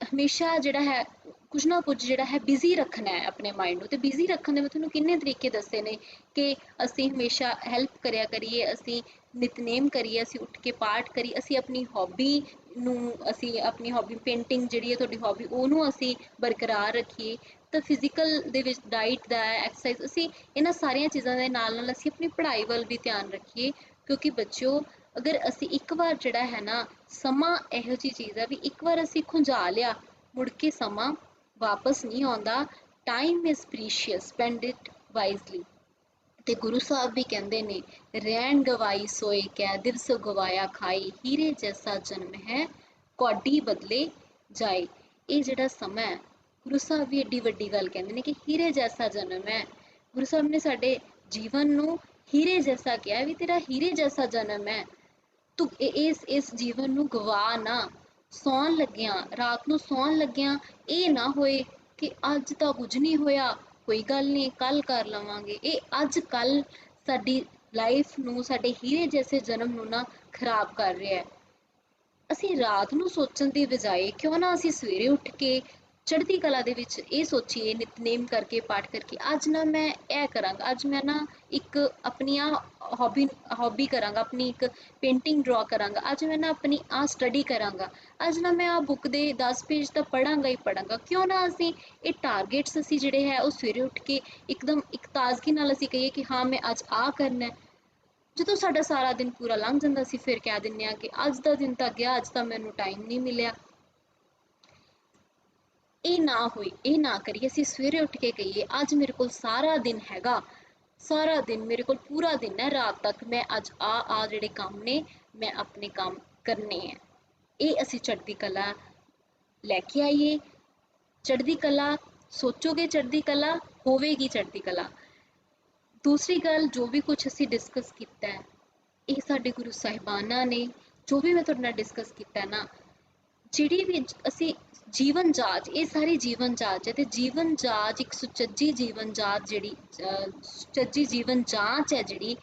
ਹਮੇਸ਼ਾ ਜਿਹੜਾ ਹੈ ਕੁਝ ਨਾ ਕੁਝ ਜਿਹੜਾ ਹੈ ਬਿਜ਼ੀ ਰੱਖਣਾ ਹੈ ਆਪਣੇ ਮਾਈਂਡ ਨੂੰ। ਤੇ ਬਿਜ਼ੀ ਰੱਖਣ ਦੇ ਮੈਂ ਤੁਹਾਨੂੰ ਕਿੰਨੇ ਤਰੀਕੇ ਦੱਸੇ ਨੇ ਕਿ ਅਸੀਂ ਹਮੇਸ਼ਾ ਹੈਲਪ ਕਰਿਆ ਕਰੀਏ, ਅਸੀਂ ਨਿਤਨੇਮ ਕਰੀਏ, ਅਸੀਂ ਉੱਠ ਕੇ ਪਾਠ ਕਰੀਏ, ਅਸੀਂ ਆਪਣੀ ਹੌਬੀ ਨੂੰ, ਅਸੀਂ ਆਪਣੀ ਹੌਬੀ ਪੇਂਟਿੰਗ ਜਿਹੜੀ ਹੈ ਤੁਹਾਡੀ ਹੌਬੀ, ਉਹਨੂੰ ਅਸੀਂ ਬਰਕਰਾਰ ਰੱਖੀਏ। ਤਾਂ ਫਿਜ਼ੀਕਲ ਦੇ ਵਿੱਚ ਡਾਈਟ ਦਾ, ਐਕਸਰਸਾਈਜ਼, ਅਸੀਂ ਇਹਨਾਂ ਸਾਰੀਆਂ ਚੀਜ਼ਾਂ ਦੇ ਨਾਲ ਨਾਲ ਅਸੀਂ ਆਪਣੀ ਪੜ੍ਹਾਈ ਵੱਲ ਵੀ ਧਿਆਨ ਰੱਖੀਏ। ਕਿਉਂਕਿ ਬੱਚਿਓ, ਅਗਰ ਅਸੀਂ ਇੱਕ ਵਾਰ ਜਿਹੜਾ ਹੈ ਨਾ, ਸਮਾਂ ਇਹੋ ਜਿਹੀ ਚੀਜ਼ ਹੈ ਵੀ ਇੱਕ ਵਾਰ ਅਸੀਂ ਖੁੰਝਾ ਲਿਆ, ਮੁੜ ਕੇ ਸਮਾਂ ਵਾਪਸ ਨਹੀਂ ਆਉਂਦਾ। Time is precious, spend it wisely. ਤੇ ਗੁਰੂ ਸਾਹਿਬ ਵੀ ਕਹਿੰਦੇ ਨੇ, ਰਹਿਣ ਗਵਾਈ ਸੋਏ ਕੈ, ਦਿਵਸ ਗਵਾਇਆ ਖਾਈ, ਹੀਰੇ ਜੈਸਾ ਜਨਮ ਹੈ ਕੌਡੀ ਬਦਲੇ ਜਾਏ। ਇਹ ਜਿਹੜਾ ਸਮਾਂ ਹੈ, ਗੁਰੂ ਸਾਹਿਬ ਵੀ ਏਡੀ ਵੱਡੀ ਗੱਲ ਕਹਿੰਦੇ ਨੇ ਕਿ ਹੀਰੇ ਜੈਸਾ ਜਨਮ ਹੈ। ਗੁਰੂ ਸਾਹਿਬ ਨੇ ਸਾਡੇ ਜੀਵਨ ਨੂੰ ਹੀਰੇ ਜੈਸਾ ਕਿਹਾ, ਵੀ ਤੇਰਾ ਹੀਰੇ ਜੈਸਾ ਜਨਮ ਹੈ, ਤੂੰ ਇਸ ਜੀਵਨ ਨੂੰ ਗਵਾ ਨਾ। ਸੌਣ ਲੱਗਿਆਂ, ਰਾਤ ਨੂੰ ਸੌਣ ਲੱਗਿਆਂ ਇਹ ਨਾ ਹੋਏ ਕਿ ਅੱਜ ਤਾਂ ਕੁਝ ਨਹੀਂ ਹੋਇਆ, ਕੋਈ ਗੱਲ ਨਹੀਂ, ਕੱਲ ਕਰ ਲਵਾਂਗੇ। ਇਹ ਅੱਜ ਕੱਲ ਸਾਡੀ ਲਾਈਫ ਨੂੰ, ਸਾਡੇ ਹੀਰੇ ਜੈਸੇ ਜਨਮ ਨੂੰ ਨਾ ਖਰਾਬ ਕਰ ਰਿਹਾ ਹੈ। ਅਸੀਂ ਰਾਤ ਨੂੰ ਸੋਚਣ ਦੀ ਬਜਾਏ ਕਿਉਂ ਨਾ ਅਸੀਂ ਸਵੇਰੇ ਉੱਠ ਕੇ ਚੜ੍ਹਦੀ ਕਲਾ ਦੇ ਵਿੱਚ ਇਹ ਸੋਚੀਏ, ਨਿਤਨੇਮ ਕਰਕੇ, ਪਾਠ ਕਰਕੇ, ਅੱਜ ਨਾ ਮੈਂ ਇਹ ਕਰਾਂਗਾ, ਅੱਜ ਮੈਂ ਨਾ ਇੱਕ ਆਪਣੀਆਂ ਹੌਬੀ ਕਰਾਂਗਾ, ਆਪਣੀ ਇੱਕ ਪੇਂਟਿੰਗ ਡਰਾ ਕਰਾਂਗਾ, ਅੱਜ ਮੈਂ ਨਾ ਆਪਣੀ ਸਟੱਡੀ ਕਰਾਂਗਾ, ਅੱਜ ਨਾ ਮੈਂ ਬੁੱਕ ਦੇ 10 ਪੇਜ ਤਾਂ ਪੜਾਂਗਾ ਹੀ ਪੜਾਂਗਾ। ਕਿਉਂ ਨਾ ਅਸੀਂ ਇਹ ਟਾਰਗੇਟਸ ਅਸੀਂ ਜਿਹੜੇ ਹੈ ਉਹ ਸਵੇਰੇ ਉੱਠ ਕੇ ਇੱਕਦਮ ਇੱਕ ਤਾਜ਼ਗੀ ਨਾਲ ਅਸੀਂ ਕਹੀਏ ਕਿ ਹਾਂ ਮੈਂ ਅੱਜ ਕਰਨਾ। ਜਦੋਂ ਸਾਡਾ ਸਾਰਾ ਦਿਨ ਪੂਰਾ ਲੰਘ ਜਾਂਦਾ, ਅਸੀਂ ਫਿਰ ਕਹਿ ਦਿੰਦੇ ਹਾਂ ਕਿ ਅੱਜ ਦਾ ਦਿਨ ਤਾਂ ਗਿਆ, ਅੱਜ ਤਾਂ ਮੈਨੂੰ ਟਾਈਮ ਨਹੀਂ ਮਿਲਿਆ। ਇਹ ਨਾ ਹੋਏ, ਇਹ ਨਾ ਕਰੀਏ। ਅਸੀਂ ਸਵੇਰੇ ਉੱਠ ਕੇ ਕਹੀਏ, ਅੱਜ ਮੇਰੇ ਕੋਲ ਸਾਰਾ ਦਿਨ ਹੈਗਾ, ਸਾਰਾ ਦਿਨ ਮੇਰੇ ਕੋਲ ਪੂਰਾ ਦਿਨ ਹੈ, ਰਾਤ ਤੱਕ ਮੈਂ ਅੱਜ ਜਿਹੜੇ ਕੰਮ ਨੇ ਮੈਂ ਆਪਣੇ ਕੰਮ ਕਰਨੇ ਹੈ। ਇਹ ਅਸੀਂ ਚੜ੍ਹਦੀ ਕਲਾ ਲੈ ਕੇ ਆਈਏ। ਚੜ੍ਹਦੀ ਕਲਾ ਸੋਚੋਗੇ, ਚੜ੍ਹਦੀ ਕਲਾ ਹੋਵੇਗੀ, ਚੜ੍ਹਦੀ ਕਲਾ। ਦੂਸਰੀ ਗੱਲ, ਜੋ ਵੀ ਕੁਝ ਅਸੀਂ ਡਿਸਕਸ ਕੀਤਾ ਹੈ, ਇਹ ਸਾਡੇ ਗੁਰੂ ਸਾਹਿਬਾਨਾਂ ਨੇ, ਜੋ ਵੀ ਮੈਂ ਤੁਹਾਡੇ ਨਾਲ ਡਿਸਕਸ ਕੀਤਾ ਨਾ, ਜਿਹੜੀ ਵੀ ਅਸੀਂ ਜੀਵਨ ਜਾਚ, ਇਹ ਸਾਰੀ ਜੀਵਨ ਜਾਚ ਹੈ। ਤੇ ਜੀਵਨ ਜਾਚ, ਇੱਕ ਸੁਚੱਜੀ ਜੀਵਨ ਜਾਚ, ਜਿਹੜੀ ਸੁਚੱਜੀ ਜੀਵਨ ਜਾਂਚ ਹੈ ਜਿਹੜੀ,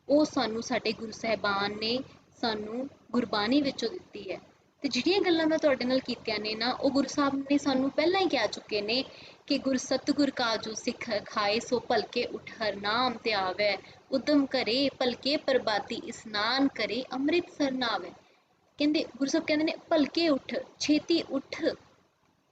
ਉਹ ਸਾਨੂੰ ਸਾਡੇ ਗੁਰੂ ਸਾਹਿਬਾਨ ਨੇ ਸਾਨੂੰ ਗੁਰਬਾਣੀ ਵਿੱਚੋਂ ਦਿੱਤੀ ਹੈ। ਤੇ ਜਿਹੜੀਆਂ ਗੱਲਾਂ ਮੈਂ ਤੁਹਾਡੇ ਨਾਲ ਕੀਤੀਆਂ ਨੇ ਨਾ, ਉਹ ਗੁਰੂ ਸਾਹਿਬ ਨੇ ਸਾਨੂੰ ਪਹਿਲਾਂ ਹੀ ਕਹਿ ਚੁੱਕੇ ਨੇ ਕਿ ਗੁਰ ਸਤਿਗੁਰ ਕਾਜੂ ਸਿੱਖ ਖਾਏ, ਸੋ ਭਲਕੇ ਉਠ ਹਰ ਨਾਮ ਤੇ ਆਵੈ, ਉਦਮ ਕਰੇ ਭਲਕੇ ਪ੍ਰਭਾਤੀ, ਇਸਨਾਨ ਕਰੇ ਅੰਮ੍ਰਿਤ ਸਰ ਨਾਵੈ। ਕਹਿੰਦੇ, ਗੁਰੂ ਸਾਹਿਬ ਕਹਿੰਦੇ ਨੇ, ਭਲਕੇ ਉੱਠ, ਛੇਤੀ ਉੱਠ,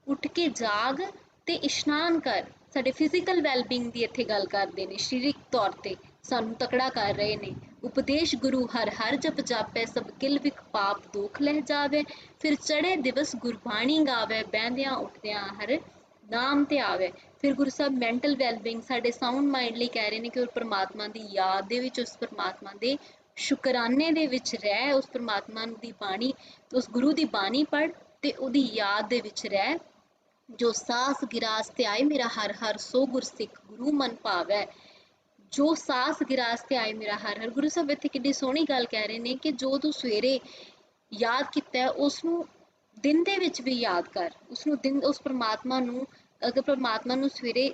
ਉੱਠ ਕੇ ਜਾਗ ਤੇ ਇਸ਼ਨਾਨ ਕਰ। ਸਾਡੇ ਫਿਜ਼ੀਕਲ ਵੈਲਬੀਂਗ ਦੀ ਇੱਥੇ ਗੱਲ ਕਰਦੇ ਨੇ, ਸਰੀਰਕ ਤੌਰ ਤੇ ਸਾਨੂੰ ਤਕੜਾ ਕਰ ਰਹੇ ਨੇ। ਉਪਦੇਸ਼ ਗੁਰੂ ਹਰ ਹਰ ਜਪ ਜਾਪੈ, ਸਭ ਕਿਲ ਵਿਖ ਪਾਪ ਦੋਖ ਲਹਿ ਜਾਵੇ, ਫਿਰ ਚੜ੍ਹੇ ਦਿਵਸ ਗੁਰਬਾਣੀ ਗਾਵੇ, ਬਹਿੰਦਿਆਂ ਉੱਠਦਿਆਂ ਹਰ ਨਾਮ ਤੇ ਆਵੇ। ਫਿਰ ਗੁਰੂ ਸਾਹਿਬ ਮੈਂਟਲ ਵੈਲਬੀਂਗ, ਸਾਡੇ ਸਾਊਂਡ ਮਾਈਂਡ ਲਈ ਕਹਿ ਰਹੇ ਨੇ ਕਿ ਉਹ ਪਰਮਾਤਮਾ ਦੀ ਯਾਦ ਦੇ ਵਿੱਚ, ਉਸ ਪਰਮਾਤਮਾ ਦੇ ਸ਼ੁਕਰਾਨੇ ਦੇ ਵਿੱਚ ਰਹਿ, ਉਸ ਪਰਮਾਤਮਾ ਦੀ ਬਾਣੀ, ਉਸ ਗੁਰੂ ਦੀ ਬਾਣੀ ਪੜ੍ਹ ਤੇ ਉਹਦੀ ਯਾਦ ਦੇ ਵਿੱਚ ਰਹਿ। ਜੋ ਸਾਸ ਗਿਰਾਸ ਤੇ ਆਏ ਮੇਰਾ ਹਰ ਹਰ, ਸੋ ਗੁਰਸਿੱਖ ਗੁਰੂ ਮਨ ਭਾਵੈ। ਜੋ ਸਾਸ ਗਿਰਾਸ ਤੇ ਆਏ ਮੇਰਾ ਹਰ ਹਰ, ਗੁਰੂ ਸਾਹਿਬ ਇੱਥੇ ਕਿੰਨੀ ਸੋਹਣੀ ਗੱਲ ਕਹਿ ਰਹੇ ਨੇ ਕਿ ਜੋ ਤੂੰ ਸਵੇਰੇ ਯਾਦ ਕੀਤਾ, ਉਸ ਨੂੰ ਦਿਨ ਦੇ ਵਿੱਚ ਵੀ ਯਾਦ ਕਰ। ਉਸਨੂੰ ਉਸ ਪਰਮਾਤਮਾ ਨੂੰ, ਅਗਰ ਪਰਮਾਤਮਾ ਨੂੰ ਸਵੇਰੇ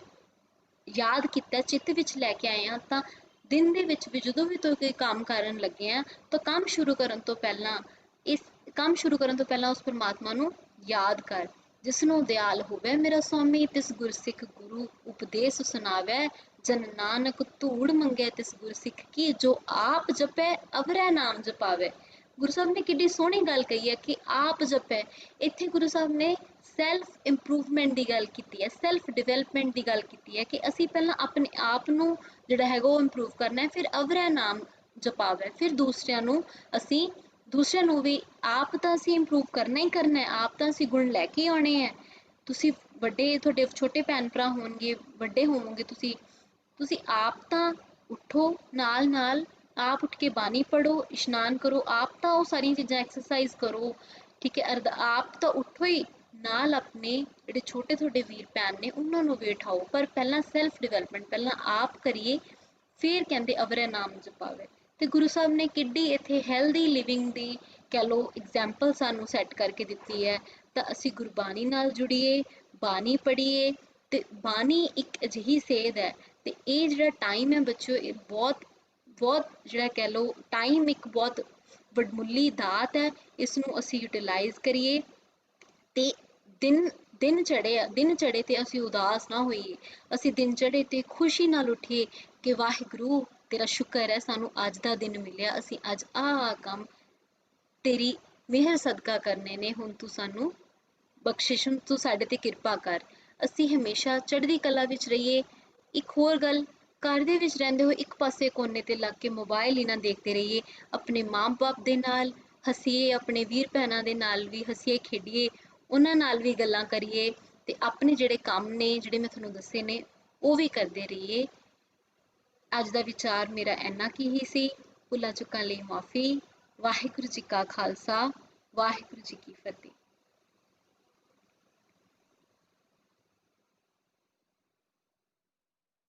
ਯਾਦ ਕੀਤਾ, ਚਿੱਤ ਵਿੱਚ ਲੈ ਕੇ ਆਏ ਆ, ਤਾਂ ਦਿਨ ਦੇ ਵਿੱਚ ਵੀ ਜਦੋਂ ਵੀ ਤੂੰ ਕੋਈ ਕੰਮ ਕਰਨ ਲੱਗੇ ਆ, ਤਾਂ ਕੰਮ ਸ਼ੁਰੂ ਕਰਨ ਤੋਂ ਪਹਿਲਾਂ ਉਸ ਪਰਮਾਤਮਾ ਨੂੰ ਯਾਦ ਕਰ। ਜਿਸਨੂੰ ਦਿਆਲ ਹੋਵੇ ਮੇਰਾ ਸੁਆਮੀ, ਤਿਸ ਗੁਰਸਿੱਖ ਗੁਰੂ ਉਪਦੇਸ਼ ਸੁਣਾਵੈ, ਜਨ ਨਾਨਕ ਧੂੜ ਮੰਗੈ ਤਿਸ ਗੁਰਸਿੱਖ ਕੀ, ਜੋ ਆਪ ਜਪੈ ਅਵਰੈ ਨਾਮ ਜਪਾਵੈ। ਗੁਰੂ ਸਾਹਿਬ ਨੇ ਕਿੱਡੀ ਸੋਹਣੀ ਗੱਲ ਕਹੀ ਹੈ ਕਿ ਆਪ ਜਪੈ। ਇੱਥੇ ਗੁਰੂ ਸਾਹਿਬ ਨੇ ਸੈਲਫ ਇੰਪਰੂਵਮੈਂਟ ਦੀ ਗੱਲ ਕੀਤੀ ਹੈ, ਸੈਲਫ ਡਿਵੈਲਪਮੈਂਟ ਦੀ ਗੱਲ ਕੀਤੀ ਹੈ ਕਿ ਅਸੀਂ ਪਹਿਲਾਂ ਆਪਣੇ ਆਪ ਨੂੰ ਜਿਹੜਾ ਹੈਗਾ ਉਹ ਇੰਪਰੂਵ ਕਰਨਾ ਹੈ, ਫਿਰ ਅਵਰੈ ਨਾਮ ਜਪਾਵੈ, ਫਿਰ ਦੂਸਰਿਆਂ ਨੂੰ ਵੀ ਆਪ ਤਾਂ ਅਸੀਂ ਇੰਪਰੂਵ ਕਰਨਾ ਹੀ ਕਰਨਾ ਹੈ, ਆਪ ਤਾਂ ਅਸੀਂ ਗੁਣ ਲੈ ਕੇ ਆਉਣੇ ਹੈ। ਤੁਸੀਂ ਵੱਡੇ, ਤੁਹਾਡੇ ਛੋਟੇ ਭੈਣ ਭਰਾ ਹੋਣਗੇ, ਵੱਡੇ ਹੋਵੋਗੇ, ਤੁਸੀਂ ਤੁਸੀਂ ਆਪ ਤਾਂ ਉੱਠੋ, ਨਾਲ ਨਾਲ ਆਪ ਉੱਠ ਕੇ ਬਾਣੀ ਪੜ੍ਹੋ, ਇਸ਼ਨਾਨ ਕਰੋ, ਆਪ ਤਾਂ ਉਹ ਸਾਰੀਆਂ ਚੀਜ਼ਾਂ ਐਕਸਰਸਾਈਜ਼ ਕਰੋ, ਠੀਕ ਹੈ। ਆਪ ਤਾਂ ਉੱਠੋ ਹੀ, ਨਾਲ ਆਪਣੇ ਜਿਹੜੇ ਛੋਟੇ ਤੁਹਾਡੇ ਵੀਰ ਭੈਣ ਨੇ ਉਹਨਾਂ ਨੂੰ ਵੀ ਉਠਾਓ। ਪਰ ਪਹਿਲਾਂ ਸੈਲਫ ਡਿਵੈਲਪਮੈਂਟ ਪਹਿਲਾਂ ਆਪ ਕਰੀਏ, ਫਿਰ ਕਹਿੰਦੇ ਅਵਰੇ ਨਾਮ ਜਪਾਵੇ। ਤੇ ਗੁਰੂ ਸਾਹਿਬ ਨੇ ਕਿੱਡੀ ਇੱਥੇ ਹੈਲਦੀ ਲਿਵਿੰਗ ਦੀ ਕਹਿ ਲਓ ਐਗਜ਼ਾਮਪਲ ਸਾਨੂੰ ਸੈੱਟ ਕਰਕੇ ਦਿੱਤੀ ਹੈ। ਤਾਂ ਅਸੀਂ ਗੁਰਬਾਣੀ ਨਾਲ ਜੁੜੀਏ, ਬਾਣੀ ਪੜ੍ਹੀਏ। ਤੇ ਬਾਣੀ ਇੱਕ ਅਜਿਹੀ ਸੇਧ ਹੈ, ਤੇ ਇਹ ਜਿਹੜਾ ਟਾਈਮ ਹੈ ਬੱਚਿਓ, ਇਹ ਬਹੁਤ ਬਹੁਤ ਜਿਹੜਾ ਕਹਿ ਲਓ ਟਾਈਮ ਇੱਕ ਬਹੁਤ ਵਡਮੁੱਲੀ ਦਾਤ ਹੈ। ਇਸ ਨੂੰ ਅਸੀਂ ਯੂਟੀਲਾਈਜ਼ ਕਰੀਏ ਤੇ ਦਿਨ ਦਿਨ ਚੜੇ ਤੇ ਅਸੀਂ ਉਦਾਸ ਨਾ ਹੋਈਏ, ਅਸੀਂ ਦਿਨ ਚੜੇ ਤੇ ਖੁਸ਼ੀ ਨਾਲ ਉੱਠੀਏ ਕਿ ਵਾਹਿਗੁਰੂ ਤੇਰਾ ਸ਼ੁਕਰ ਹੈ ਸਾਨੂੰ ਅੱਜ ਦਾ ਦਿਨ ਮਿਲਿਆ, ਅਸੀਂ ਅੱਜ ਆਹ ਕੰਮ ਤੇਰੀ ਮਿਹਰ ਸਦਕਾ ਕਰਨੇ ਨੇ, ਹੁਣ ਤੂੰ ਸਾਨੂੰ ਬਖਸ਼ਿਸ਼, ਤੂੰ ਸਾਡੇ ਤੇ ਕਿਰਪਾ ਕਰ। ਅਸੀਂ ਹਮੇਸ਼ਾ ਚੜ੍ਹਦੀ ਕਲਾ ਵਿੱਚ ਰਹੀਏ। ਇੱਕ ਹੋਰ ਗੱਲ, ਘਰ ਦੇ ਵਿੱਚ ਰਹਿੰਦੇ ਹੋਏ ਇੱਕ ਪਾਸੇ ਕੋਨੇ ਤੇ ਲੱਗ ਕੇ ਮੋਬਾਇਲ ਹੀ ਨਾ ਦੇਖਦੇ ਰਹੀਏ। ਆਪਣੇ ਮਾਂ ਬਾਪ ਦੇ ਨਾਲ ਹੱਸੀਏ, ਆਪਣੇ ਵੀਰ ਭੈਣਾਂ ਦੇ ਨਾਲ ਵੀ ਹੱਸੀਏ ਖੇਡੀਏ, ਉਹਨਾਂ ਨਾਲ ਵੀ ਗੱਲਾਂ ਕਰੀਏ, ਤੇ ਆਪਣੇ ਜਿਹੜੇ ਕੰਮ ਨੇ ਜਿਹੜੇ ਮੈਂ ਤੁਹਾਨੂੰ ਦੱਸੇ ਨੇ ਉਹ ਵੀ ਕਰਦੇ ਰਹੀਏ। ਅੱਜ ਦਾ ਵਿਚਾਰ ਮੇਰਾ ਇੰਨਾ ਕੀ ਹੀ ਸੀ। ਭੁੱਲਾਂ ਚੁੱਕਾਂ ਲਈ ਮਾਫੀ। ਵਾਹਿਗੁਰੂ ਜੀ ਕਾ ਖਾਲਸਾ, ਵਾਹਿਗੁਰੂ ਜੀ ਕੀ ਫਤਿਹ।